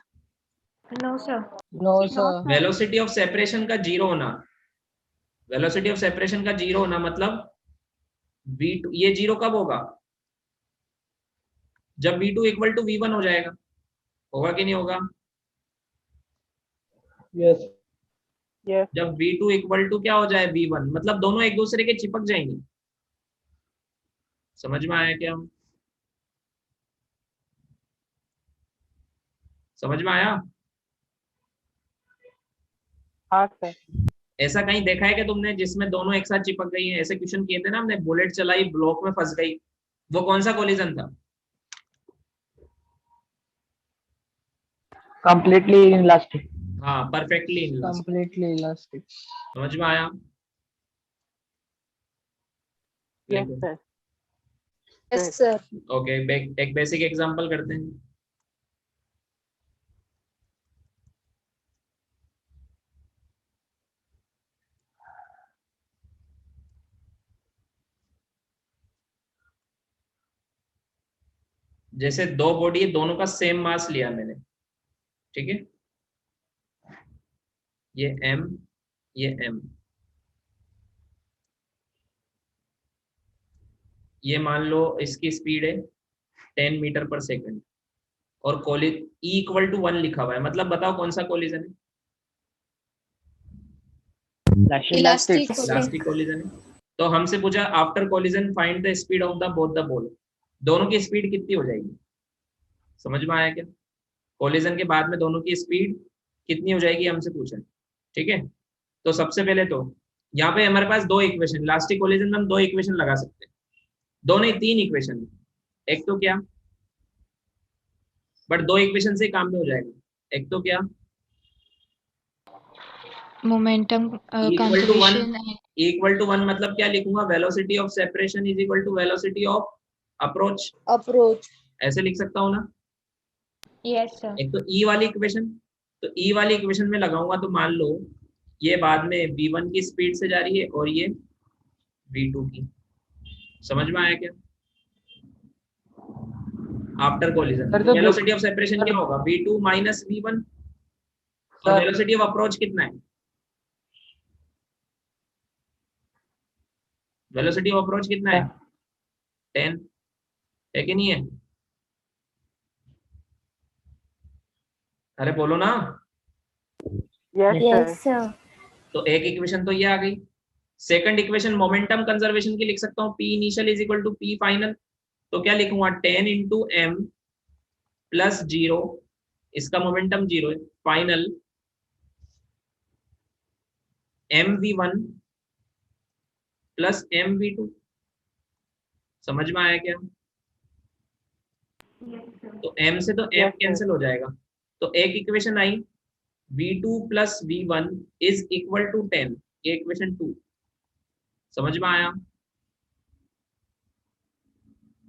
S4: No, sir.
S3: No sir.
S1: Velocity of separation का 0 होना, वेलोसिटी ऑफ सेपरेशन का 0 होना मतलब V2, ये 0 कब होगा, जब V2 इक्वल टू V1 हो जाएगा। होगा कि नहीं होगा,
S8: Yes.
S7: Yes.
S1: जब V2 इक्वल टू क्या हो जाए V1, मतलब दोनों एक दूसरे के चिपक जाएंगे। समझ में आया क्या, समझ में आया।
S7: हाँ सर।
S1: ऐसा कहीं देखा है कि तुमने जिसमें दोनों एक साथ चिपक गई है, ऐसे क्वेश्चन किए थे ना हमने, बुलेट चलाई ब्लॉक में फंस गई, वो कौन सा कोलिजन था।
S5: Completely elastic.
S1: हाँ, परफेक्टली इनलास्टिक।
S3: Completely elastic.
S1: समझ में आया?
S7: Yes, sir.
S2: Yes, sir.
S1: Okay, एक बेसिक एग्जांपल करते हैं। जैसे दो बॉडी है, दोनों का सेम मास लिया मैंने, ठीक है? ये m, ये m, ये मान लो इसकी स्पीड है 10 मीटर पर सेकंड और कोलि E इक्वल टू 1 लिखा हुआ है, मतलब बताओ कौन सा कोलिजन है?
S2: Elastic.
S1: इलास्टिक कोलिजन है। तो हमसे पूछा after collision find the speed of the both the ball. दोनों की स्पीड कितनी हो जाएगी? समझ में आया क्या? कोलिजन के बाद में दोनों की स्पीड कितनी हो जाएगी हमसे पूछा, ठीक है? तो सबसे पहले तो यहाँ पे हमारे पास दो इक्वेशन, इलास्टिक कोलिजन में हम दो इक्वेशन लगा सकते हैं, दो नहीं तीन इक्वेशन। एक तो क्या, बट दो इक्वेशन से काम में हो जाएगा। एक तो क्या,
S4: Momentum
S1: equal to one,
S4: conservation and
S1: equal to one मतलब क्या लिखूंगा, velocity of separation is equal to velocity of approach,
S2: Approach.
S1: ऐसे लिख सकता हूँ ना?
S4: yes sir.
S1: एक तो ई वाली इक्वेशन, तो ई वाली इक्वेशन में लगाऊंगा तो मान लो ये बाद में v1 की स्पीड से जा रही है और ये v2 की। समझ में आया क्या? आफ्टर कोलिजन
S5: सर, तो
S1: वेलोसिटी ऑफ सेपरेशन क्या होगा, v2 माइनस v1, और
S5: सर
S1: वेलोसिटी ऑफ अप्रोच कितना है? वेलोसिटी ऑफ अप्रोच कितना है? 10 है कि नहीं है? अरे बोलो ना।
S7: Yes, sir.
S1: तो एक इक्वेशन तो ये आ गई। सेकंड इक्वेशन मोमेंटम कंजर्वेशन की लिख सकता हूँ, p initial is equal to p final. तो क्या लिखूंगा, 10 इंटू एम प्लस 0, इसका मोमेंटम 0 है, फाइनल mv1 प्लस mv2। समझ में आया क्या? तो m से तो m
S7: Yes, sir.
S1: कैंसिल हो जाएगा, तो एक इक्वेशन आई v2 plus v1 is equal to 10, ये इक्वेशन 2। समझ में आया?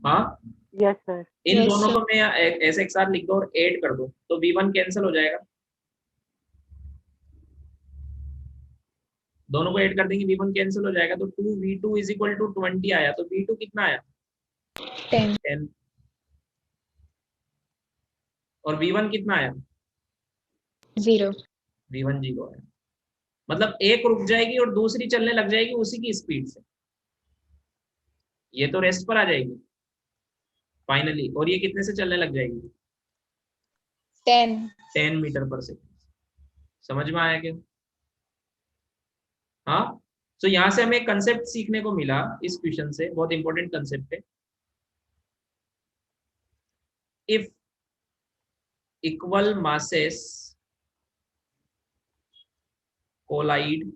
S1: हाँ,
S7: Yes, sir.
S1: इन
S4: Yes,
S1: दोनों
S4: sir.
S1: को मैं ऐसे एक साथ लिख दो और ऐड कर दो, तो v1 कैंसिल हो जाएगा, दोनों को ऐड कर देंगे v1 कैंसिल हो जाएगा, तो 2v2 इज इक्वल टू 20 आया। तो v2 कितना आया?
S4: 10
S1: 10। और v1 कितना आया?
S4: 0
S1: v1 0 आया। मतलब एक रुक जाएगी और दूसरी चलने लग जाएगी उसी की स्पीड से, ये तो रेस्ट पर आ जाएगी फाइनली, और ये कितने से चलने लग जाएगी?
S2: 10.
S1: 10 मीटर पर सेकंड। समझ में आया क्या? हाँ। तो यहाँ से हमें एक कंसेप्ट सीखने को मिला इस क्वेश्चन से, बहुत इंपॉर्टेंट कंसेप्ट है। If equal masses collide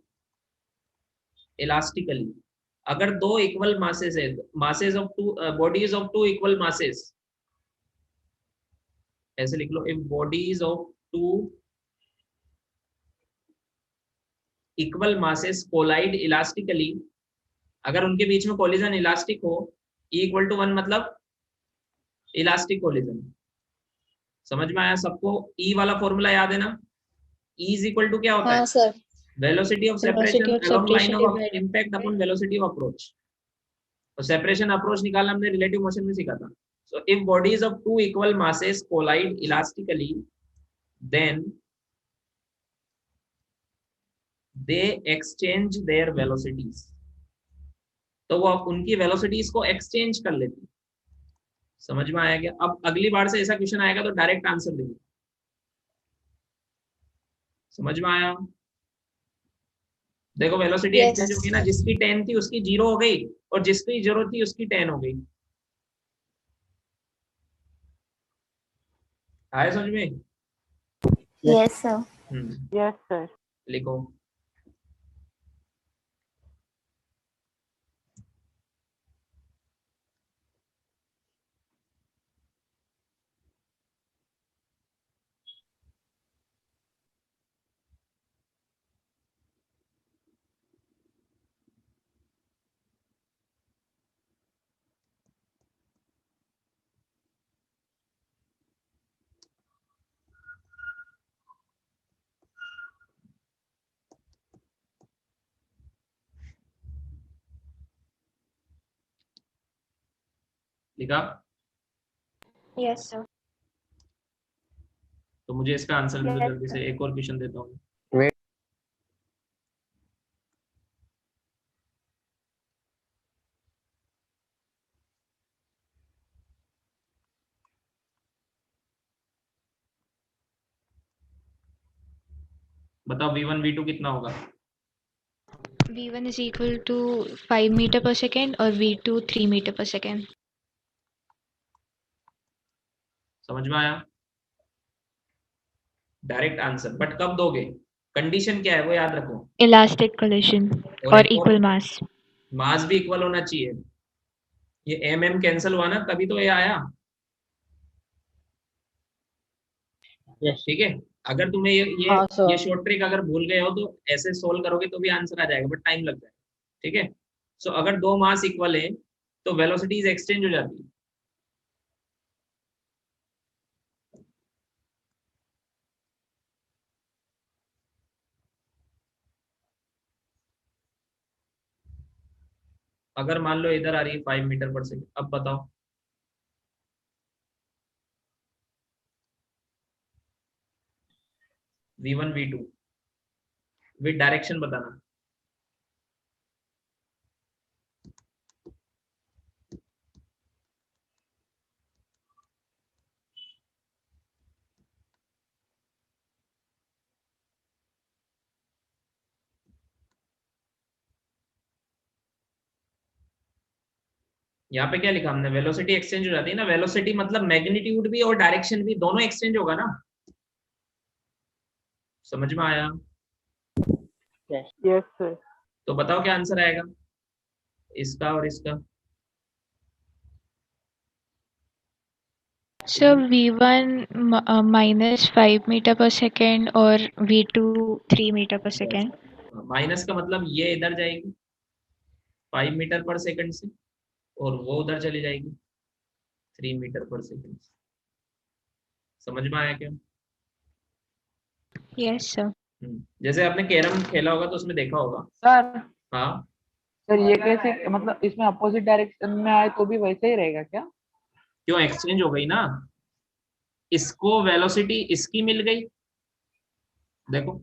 S1: elastically, अगर दो इक्वल मासेस है, masses of two bodies of two equal masses, ऐसे लिख लो, if bodies of two equal masses collide elastically, अगर उनके बीच में कोलिजन इलास्टिक हो, E इक्वल टू 1 मतलब इलास्टिक कोलिजन। समझ में आया सबको? E वाला फॉर्मूला याद है ना? E इज इक्वल टू क्या होता है?
S2: हाँ sir.
S1: Velocity of
S4: velocity
S1: separation
S4: of
S1: along line
S4: separation
S1: of
S4: divided
S1: impact upon velocity of approach. तो सेपरेशन अप्रोच निकालना हमने रिलेटिव मोशन में सीखा था। So if bodies of two equal masses collide elastically, then they exchange their velocities, तो वो उनकी velocities को एक्सचेंज कर लेती। समझ में आया क्या? अब अगली बार से ऐसा क्वेश्चन आएगा तो डायरेक्ट आंसर देंगे। समझ में आया? देखो वेलोसिटी
S2: Yes.
S1: एक्सचेंज होगी ना, जिसकी 10 थी उसकी 0 हो गई और जिसकी 0 थी उसकी 10 हो गई। आया समझ में?
S2: Yes, sir.
S7: Yes, sir.
S1: लिखो, लिखा?
S4: Yes, sir.
S1: तो मुझे इसका आंसर दे दो
S4: Yes,
S1: जल्दी से, एक और क्वेश्चन देता हूँ। बताओ V1 V2 कितना होगा?
S4: V1 is equal to 5 meter per second और V2 3 meter per second.
S1: समझ में आया? डायरेक्ट आंसर, बट कब दोगे? कंडीशन क्या है वो याद रखो।
S4: Elastic collision
S1: और
S4: और
S1: एक और,
S4: equal mass.
S1: मास भी इक्वल होना चाहिए। ये एम कैंसिल हुआ ना, तभी तो ये आया।
S3: यस
S1: ठीक है, अगर तुम्हें ये
S3: हाँ
S1: ये
S3: सर
S1: शॉर्ट ट्रिक अगर भूल गए हो तो ऐसे सोल्व करोगे तो भी आंसर आ जाएगा, बट टाइम लग जाएगा। ठीक है, सो अगर दो मास इक्वल है तो वेलोसिटीज एक्सचेंज हो जाती है। अगर मान लो इधर आ रही है 5 मीटर पर सेकंड, अब बताओ V1 V2 विद डायरेक्शन बताना। यहाँ पे क्या लिखा हमने? वेलोसिटी एक्सचेंज हो जाती है ना। वेलोसिटी मतलब मैग्नीट्यूड भी और डायरेक्शन भी दोनों एक्सचेंज होगा ना। समझ में आया?
S7: Yes, sir.
S1: तो बताओ क्या आंसर आएगा इसका और इसका?
S4: So V1 minus 5 meter per second और V2 3 meter per second.
S1: Minus का मतलब ये इधर जाएगी 5 मीटर पर सेकंड से, और वो उधर चली जाएगी 3 मीटर पर सेकंड से। समझ में आया क्या?
S4: Yes, sir.
S1: जैसे आपने कैरम खेला होगा तो उसमें देखा होगा।
S5: सर
S1: हाँ,
S5: सर ये कैसे, मतलब इसमें अपोजिट डायरेक्शन में आए तो भी वैसे ही रहेगा क्या?
S1: क्यों? एक्सचेंज हो गई ना। इसको वेलोसिटी इसकी मिल गई, देखो,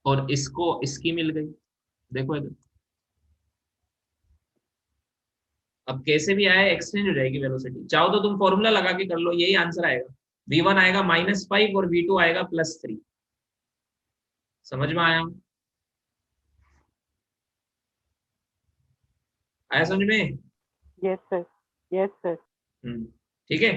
S1: और इसको इसकी मिल गई, देखो इधर। अब कैसे भी आए एक्सचेंज हो जाएगी वेलोसिटी। चाहो तो तुम फॉर्मूला लगा के कर लो, यही आंसर आएगा। V1 आएगा -5 और V2 आएगा +3। समझ में आया? आया समझ में?
S7: Yes, sir. Yes, sir.
S1: ठीक है,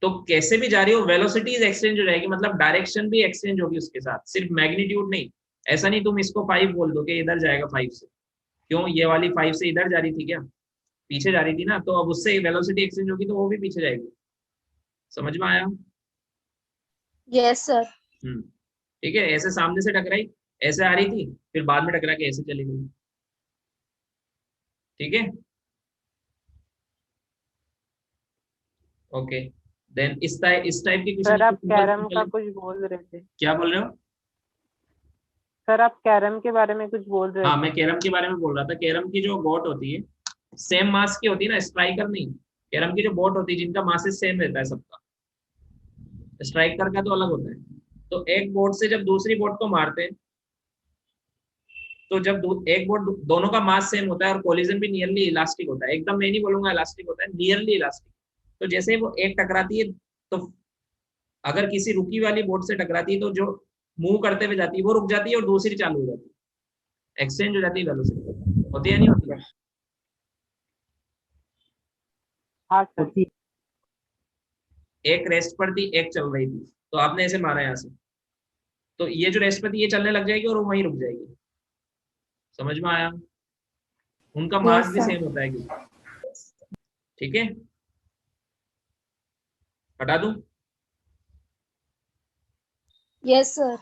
S1: तो कैसे भी जा रही हो वेलोसिटीज एक्सचेंज हो जाएगी, मतलब डायरेक्शन भी एक्सचेंज होगी उसके साथ, सिर्फ मैग्नीट्यूड नहीं। ऐसा नहीं तुम इसको 5 बोल दो कि इधर जाएगा 5 से। क्यों? ये वाली 5 से इधर जा रही थी क्या? पीछे जा रही थी ना, तो अब उससे वेलोसिटी एक्सचेंज होगी तो वो भी पीछे जाएगी। समझ में आया?
S2: Yes, sir.
S1: ठीक है, ऐसे सामने से टकराई, ऐसे आ रही थी, फिर बाद में टकरा के ऐसे चली गई। ठीक है, ओके। देन इस टाइप के
S7: सर आप
S1: क्वेश्चन
S7: कैरम का कुछ बोल रहे थे।
S1: क्या बोल रहे हो?
S7: सर आप कैरम के बारे में कुछ बोल रहे
S1: हाँ,
S7: थे।
S1: मैं कैरम के बारे में बोल रहा था। कैरम की जो बोट होती है सेम मास की होती है ना, स्ट्राइकर नहीं। कैरम की जो बोट होती है जिनका मासेस सेम रहता है सबका, स्ट्राइकर का तो अलग होता है। तो एक बोट से जब दूसरी बोट को मारते हैं, तो जब एक बोट दोनों का मास सेम होता है और कोलिजन भी नियरली इलास्टिक होता है, एकदम मैं नहीं बोलूंगा इलास्टिक होता है, नियरली इलास्टिक। तो जैसे ही वो एक टकराती है, तो अगर किसी रुकी वाली बोट से टकराती है तो जो मूव करते हुए जाती है वो रुक जाती है और दूसरी चालू हो जाती है। एक्सचेंज हो जाती है वेलोसिटी। होती है नहीं होती?
S7: हाँ सर।
S1: एक रेस्ट पर थी, एक चल रही थी, तो आपने ऐसे मारा यहाँ से, तो ये जो रेस्ट पर थी ये चलने लग जाएगी और वो वहीं रुक जाएगी। समझ में आया? उनका मास
S2: Yes,
S1: भी
S2: sir.
S1: सेम होता है क्योंकि। ठीक है, हटा दूं?
S2: Yes, sir.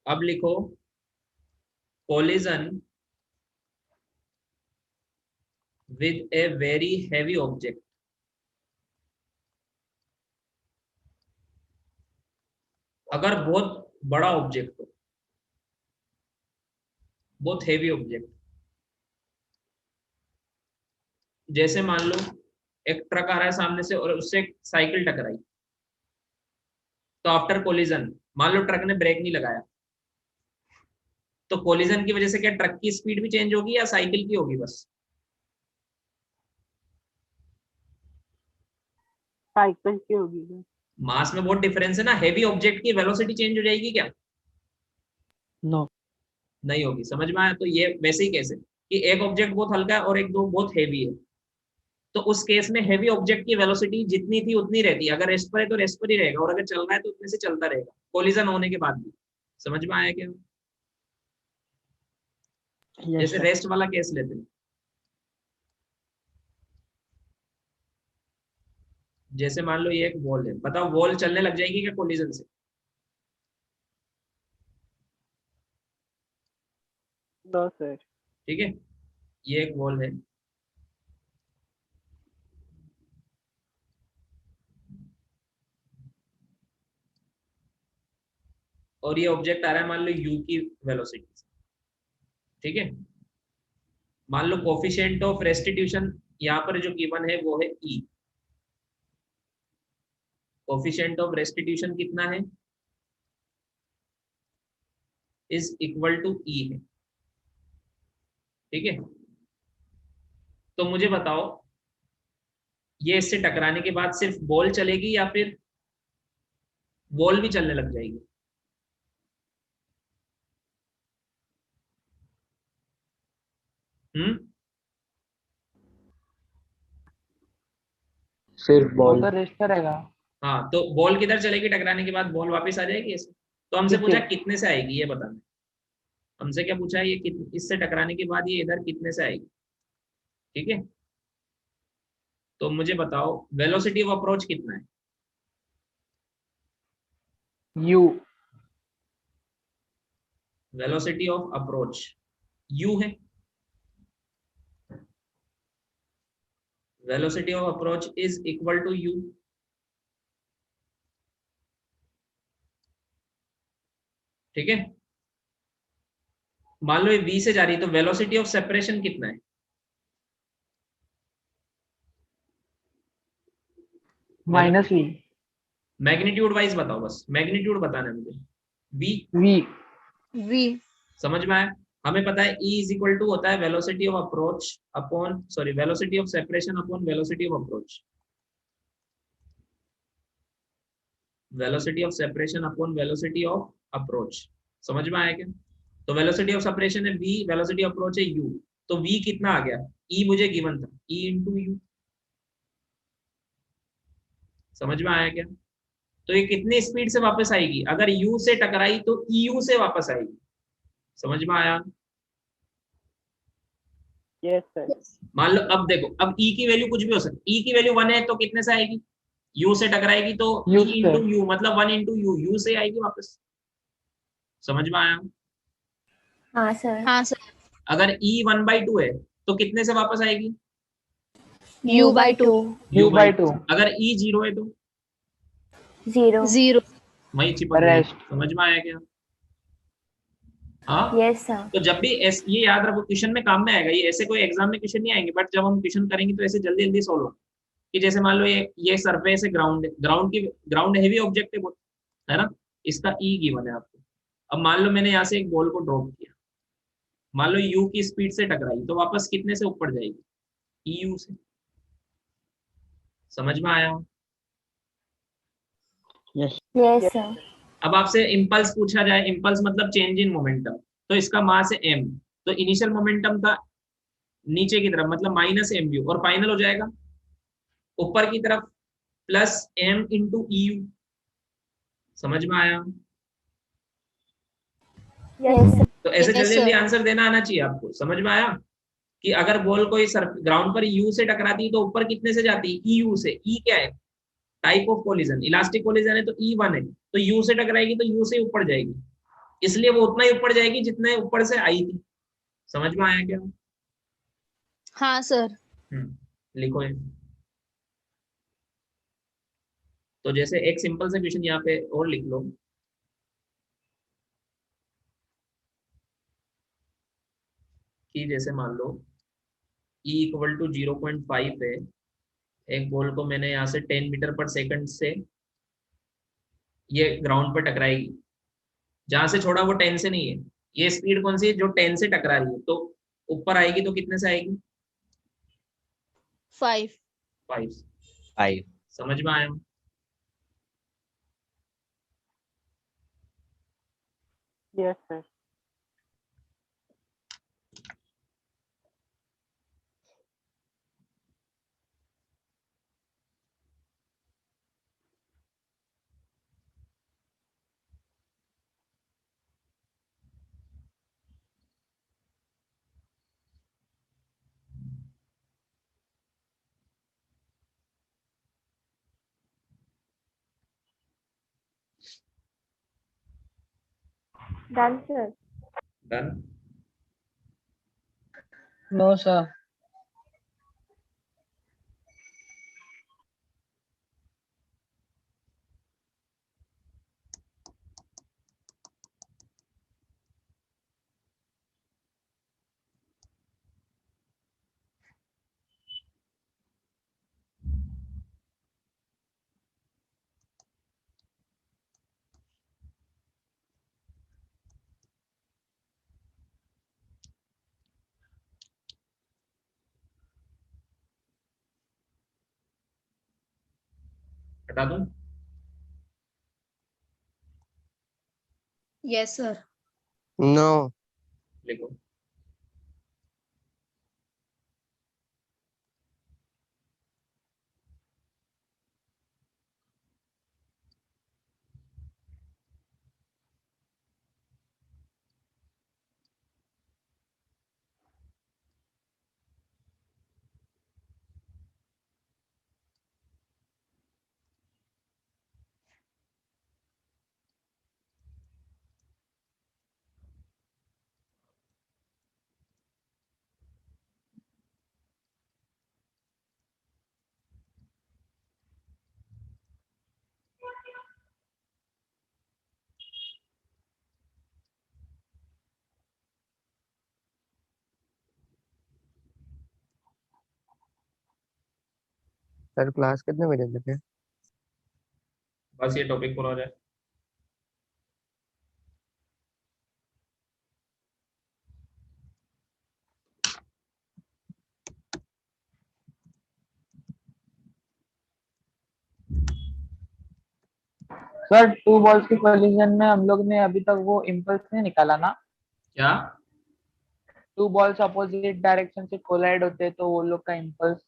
S1: अब लिखो collision with a very heavy object. अगर बहुत बड़ा ऑब्जेक्ट हो, बहुत हैवी ऑब्जेक्ट, जैसे मान लो एक ट्रक आ रहा है सामने से और उससे एक साइकिल टकराई, तो आफ्टर कोलिजन मान लो ट्रक ने ब्रेक नहीं लगाया, तो कोलिजन की वजह से क्या ट्रक की स्पीड भी चेंज होगी या साइकिल की होगी बस?
S7: साइकिल की होगी सर।
S1: मास में बहुत डिफरेंस है ना, हेवी ऑब्जेक्ट की वेलोसिटी चेंज हो जाएगी क्या?
S3: नो।
S1: नहीं होगी। समझ में आया? तो ये वैसे ही कैसे कि एक ऑब्जेक्ट बहुत हल्का है और एक दो बहुत हेवी है, तो उस केस में हेवी ऑब्जेक्ट की वेलोसिटी जितनी थी उतनी रहती है, अगर रेस्ट पर है तो रेस्ट पर ही रहेगा, और अगर चल रहा है तो उतने से चलता रहेगा कोलिजन होने के बाद भी। समझ में आया क्या?
S3: यस
S1: जैसे
S3: सर।
S1: रेस्ट वाला केस लेते हैं, जैसे मान लो ये एक वॉल है, बताओ वॉल चलने लग जाएगी क्या कोलिजन से?
S7: No sir.
S1: ठीक है, ये एक वॉल है, और ये ऑब्जेक्ट आ रहा है मान लो u की वेलोसिटी से। ठीक है, मान लो कोफिशिएंट ऑफ रेस्टिट्यूशन यहाँ पर जो गिवन है वो है e। कोफिशिएंट ऑफ रेस्टिट्यूशन कितना है? इज इक्वल टू e है। ठीक है, तो मुझे बताओ ये इससे टकराने के बाद सिर्फ बॉल चलेगी या फिर बॉल भी चलने लग जाएगी?
S8: सिर्फ
S5: वो
S8: बॉल।
S5: तो रेस्ट करेगा।
S1: हाँ, तो बॉल किधर चलेगी टकराने के बाद? बॉल वापस आ जाएगी ऐसे। तो हमसे
S5: पीछे।
S1: पूछा कितने से आएगी ये बताना। हमसे क्या पूछा है? ये इससे टकराने के बाद ये इधर कितने से आएगी? ठीक है, तो मुझे बताओ वेलोसिटी ऑफ अप्रोच कितना है?
S5: U.
S1: Velocity of approach u है। Velocity of approach is equal to u। ठीक है, मान लो ये v से जा रही है, तो वेलोसिटी ऑफ सेपरेशन कितना है?
S5: Minus we.
S1: मैग्नीट्यूड वाइज बताओ, बस मैग्नीट्यूड बताना है मुझे। v
S5: we.
S2: V
S1: समझ में आया? हमें पता है e इज इक्वल टू होता है velocity of approach upon sorry velocity of separation upon velocity of approach. Velocity of separation upon velocity of approach. समझ में आया क्या? तो वेलोसिटी ऑफ सेपरेशन है v, वेलोसिटी ऑफ अप्रोच है u, तो v कितना आ गया? e मुझे गिवन था, e इंटू u। समझ में आया क्या? तो ये कितनी स्पीड से वापस आएगी? अगर u से टकराई तो eu से वापस आएगी। समझ में आया?
S7: Yes sir.
S1: मान लो अब देखो, अब e की वैल्यू कुछ भी हो सकती, e की वैल्यू 1 है तो कितने से आएगी? u से टकराएगी तो
S5: U
S1: e
S5: से।
S1: इंटू यू, मतलब 1 इंटू यू से आएगी वापस। समझ में आया?
S2: हाँ सर। हाँ सर।
S1: अगर e 1/2 है तो कितने से वापस आएगी?
S2: U/2
S5: U/2।
S1: अगर e 0 है तो
S2: 0
S1: वही चिपक गई।
S5: रेस्ट।
S1: समझ में आया क्या? हाँ,
S2: यस सर।
S1: तो जब भी ये याद रखो, क्वेश्चन में काम में आएगा ये, ऐसे कोई एग्जाम में क्वेश्चन नहीं आएंगे, बट जब हम क्वेश्चन करेंगे तो ऐसे जल्दी जल्दी सोल्व होगा। कि जैसे मान लो ये सरफेस है, ग्राउंड हेवी ऑब्जेक्ट है बहुत, है ना, इसका ई गिवन है आपको। अब मान लो मैंने यहाँ से एक बॉल को ड्रॉप किया, मान लो यू की स्पीड से टकराई, तो वापस कितने से ऊपर जाएगी? ई यू से। समझ में आया?
S3: यस।
S2: Yes sir.
S1: अब आपसे इम्पल्स पूछा जाए, इम्पल्स मतलब चेंज इन मोमेंटम, तो इसका मास है m, तो इनिशियल मोमेंटम था नीचे की तरफ मतलब माइनस एम यू, और फाइनल हो जाएगा ऊपर की तरफ plus m into E U. समझ में आया?
S2: Yes sir.
S1: तो ऐसे
S2: Yes,
S1: जल्दी जल्दी
S2: sir.
S1: आंसर देना आना चाहिए आपको। समझ में आया कि अगर बॉल कोई ग्राउंड पर यू से टकराती है तो ऊपर कितने से जाती है? ई यू से। ई क्या है? Type of collision, elastic collision है तो ई 1 है, तो यू से टकराएगी तो यू से ऊपर जाएगी, इसलिए वो उतना ही ऊपर जाएगी जितने ऊपर से आई थी। समझ में आया क्या?
S2: हाँ सर।
S1: लिखो ये। तो जैसे एक सिंपल से क्वेश्चन यहाँ पे और लिख लो कि जैसे मान लो E इक्वल टू 0.5 है, एक बॉल को मैंने यहाँ से 10 मीटर पर सेकंड से ये ग्राउंड पर टकराएगी, जहां से छोड़ा वो 10 से नहीं है, ये स्पीड कौन सी है जो 10 से टकरा रही है, तो ऊपर आएगी तो कितने से आएगी?
S2: 5.
S1: 5।
S6: 5.
S1: समझ में आया?
S7: Yes sir.
S2: Done, sir.
S1: Done.
S3: No sir.
S1: हटा दूं?
S2: Yes, sir.
S6: No.
S1: लिखो।
S6: सर क्लास कितने बजे तक है?
S1: बस ये टॉपिक पूरा हो जाए।
S5: सर 2 बॉल्स के कोलिजन में हम लोग ने अभी तक वो इम्पल्स नहीं निकाला ना?
S1: क्या?
S5: 2 बॉल्स अपोजिट डायरेक्शन से कोलाइड होते हैं तो वो लोग का इम्पल्स।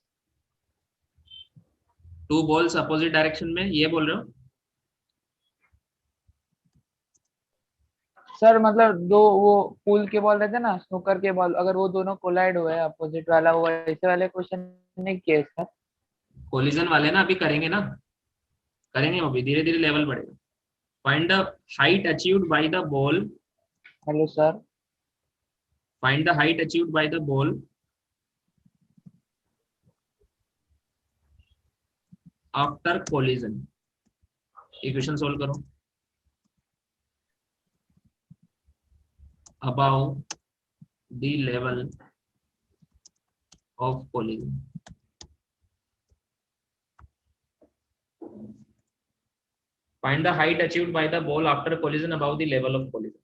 S1: 2 बॉल्स अपोजिट डायरेक्शन में, ये बोल रहे हो?
S5: सर मतलब दो वो पूल के बॉल रहते हैं ना, स्नूकर के बॉल, अगर वो दोनों कोलाइड हुए अपोजिट वाला, वो ऐसे वाले क्वेश्चन नहीं किए सर?
S1: कोलिजन वाले ना अभी करेंगे ना, करेंगे अभी, धीरे धीरे लेवल बढ़ेगा। Find the height achieved by the ball,
S5: hello sir.
S1: Find the height achieved by the ball after collision. Equation solve करो। Above the level of collision. Find the height achieved by the ball after collision above the level of collision.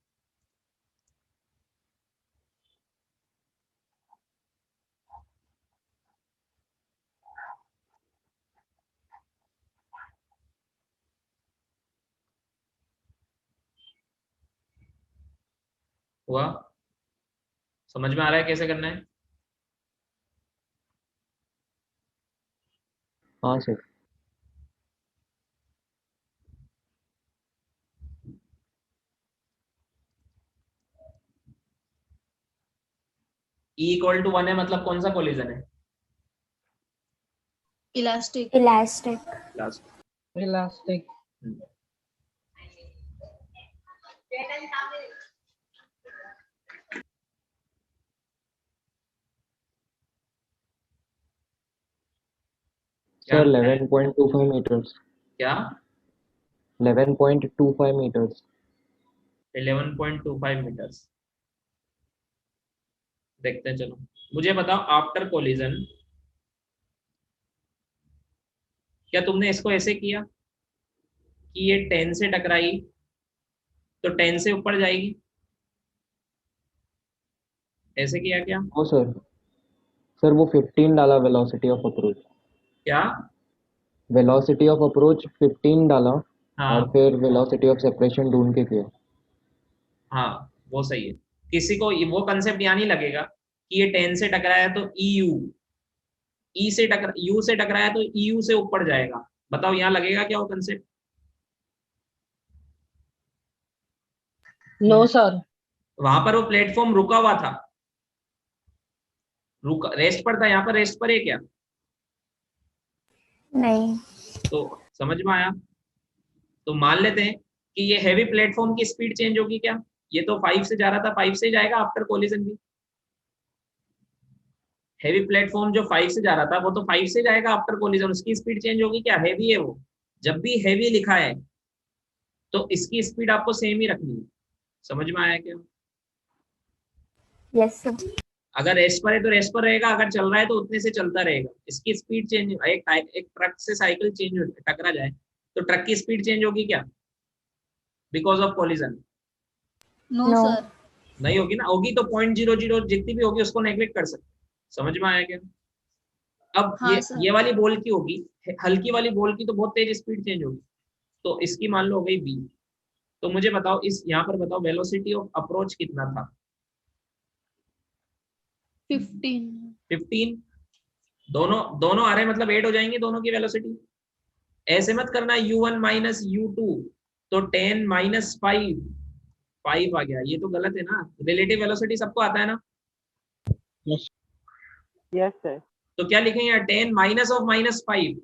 S1: हुआ? समझ में आ रहा है कैसे करना है?
S6: हाँ सर।
S1: E इक्वल टू 1 है, मतलब कौन सा कोलिजन है?
S2: Elastic.
S9: Elastic.
S1: Last.
S3: Elastic.
S8: Sir 11.25 meters.
S1: क्या?
S8: 11.25 meters.
S1: 11.25 मीटर्स। देखते हैं चलो। मुझे बताओ आफ्टर कोलिजन क्या तुमने इसको ऐसे किया कि ये 10 से टकराई तो 10 से ऊपर जाएगी, ऐसे किया क्या?
S8: नो सर, सर वो 15 डाला वेलोसिटी ऑफ अप्रोच।
S1: क्या?
S8: वेलोसिटी ऑफ अप्रोच 15 डाला
S1: हाँ
S8: और फिर वेलोसिटी ऑफ सेपरेशन ढूंढ के किया।
S1: हाँ वो सही है। किसी को वो कंसेप्ट यहाँ नहीं लगेगा कि ये 10 से टकराया तो यू से टकराया तो EU से ऊपर जाएगा। बताओ यहाँ लगेगा क्या वो कंसेप्ट?
S3: No sir.
S1: वहां पर वो प्लेटफॉर्म रुका हुआ था, रुका रेस्ट पर था, यहाँ पर रेस्ट पर है क्या?
S2: नहीं।
S1: तो समझ में आया? तो मान लेते हैं कि ये हैवी प्लेटफॉर्म की स्पीड चेंज होगी क्या? ये तो 5 से जा रहा था, 5 से जाएगा आफ्टर कोलिजन भी। हैवी प्लेटफॉर्म जो 5 से जा रहा था वो तो 5 से जाएगा आफ्टर कोलिजन, उसकी स्पीड चेंज होगी क्या? हैवी है वो। जब भी हैवी लिखा है तो इसकी स्पीड आपको सेम ही रखनी है। समझ में आया क्या?
S2: Yes sir.
S1: अगर रेस्ट पर है तो रेस्ट पर रहेगा, अगर चल रहा है तो उतने से चलता रहेगा। इसकी स्पीड चेंज, एक ट्रक से साइकिल चेंज टकरा जाए तो ट्रक की स्पीड चेंज होगी क्या because of collision?
S2: No sir.
S1: नहीं होगी ना। होगी तो 0.00 जितनी भी होगी उसको नेग्लेक्ट कर सकते। समझ में आया क्या? अब
S2: हाँ,
S1: ये वाली बॉल की होगी, हल्की वाली बॉल की तो बहुत तेज स्पीड चेंज होगी। तो इसकी मान लो हो गई v। तो मुझे बताओ इस यहाँ पर बताओ वेलोसिटी ऑफ अप्रोच कितना था? 15। दोनों आ रहे हैं मतलब 8 हो जाएंगे दोनों की वेलोसिटी। ऐसे मत करना u1 माइनस u2 तो 10 माइनस 5 आ गया, ये तो गलत है ना। रिलेटिव वेलोसिटी सबको आता है ना?
S7: Yes sir.
S1: तो क्या लिखेंगे यहाँ? 10 माइनस ऑफ माइनस 5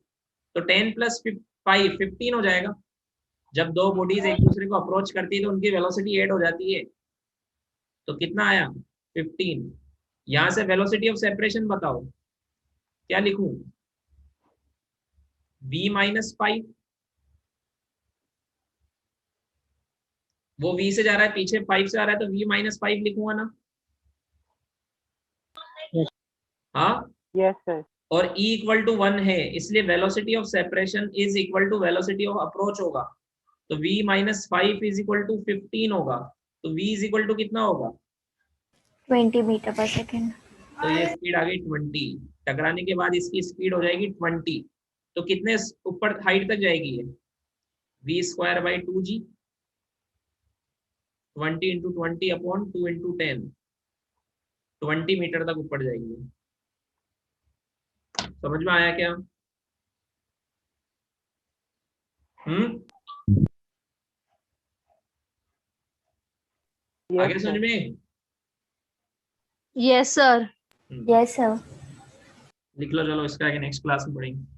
S1: तो 10 प्लस 5 15 हो जाएगा। जब दो बॉडीज एक दूसरे को अप्रोच करती है तो उनकी वेलोसिटी 8 हो जाती है। तो कितना आया? 15। यहां से वेलोसिटी ऑफ सेपरेशन बताओ, क्या लिखूं? v minus 5। वो v से जा रहा है पीछे, 5 से आ रहा है तो v माइनस 5 लिखूंगा ना? हाँ।
S7: Yes sir.
S1: और e इक्वल टू 1 है इसलिए velocity of separation is equal to velocity of approach होगा। तो v minus 5 is equal to 15 होगा। तो v इज इक्वल टू कितना होगा?
S2: 20 मीटर पर सेकेंड।
S1: तो ये स्पीड आ गई 20। टकराने के बाद इसकी स्पीड हो जाएगी 20। तो कितने ऊपर हाइट तक जाएगी ये? v square by 2g, 20 into 20 upon 2 into 10, 20 metre तक ऊपर जाएगी। समझ में आया क्या? आगे
S7: यस
S1: समझ
S7: सर।
S1: में?
S2: Yes sir. Yes sir.
S1: लिख लो, चलो इसका आगे नेक्स्ट क्लास में पढ़ेंगे।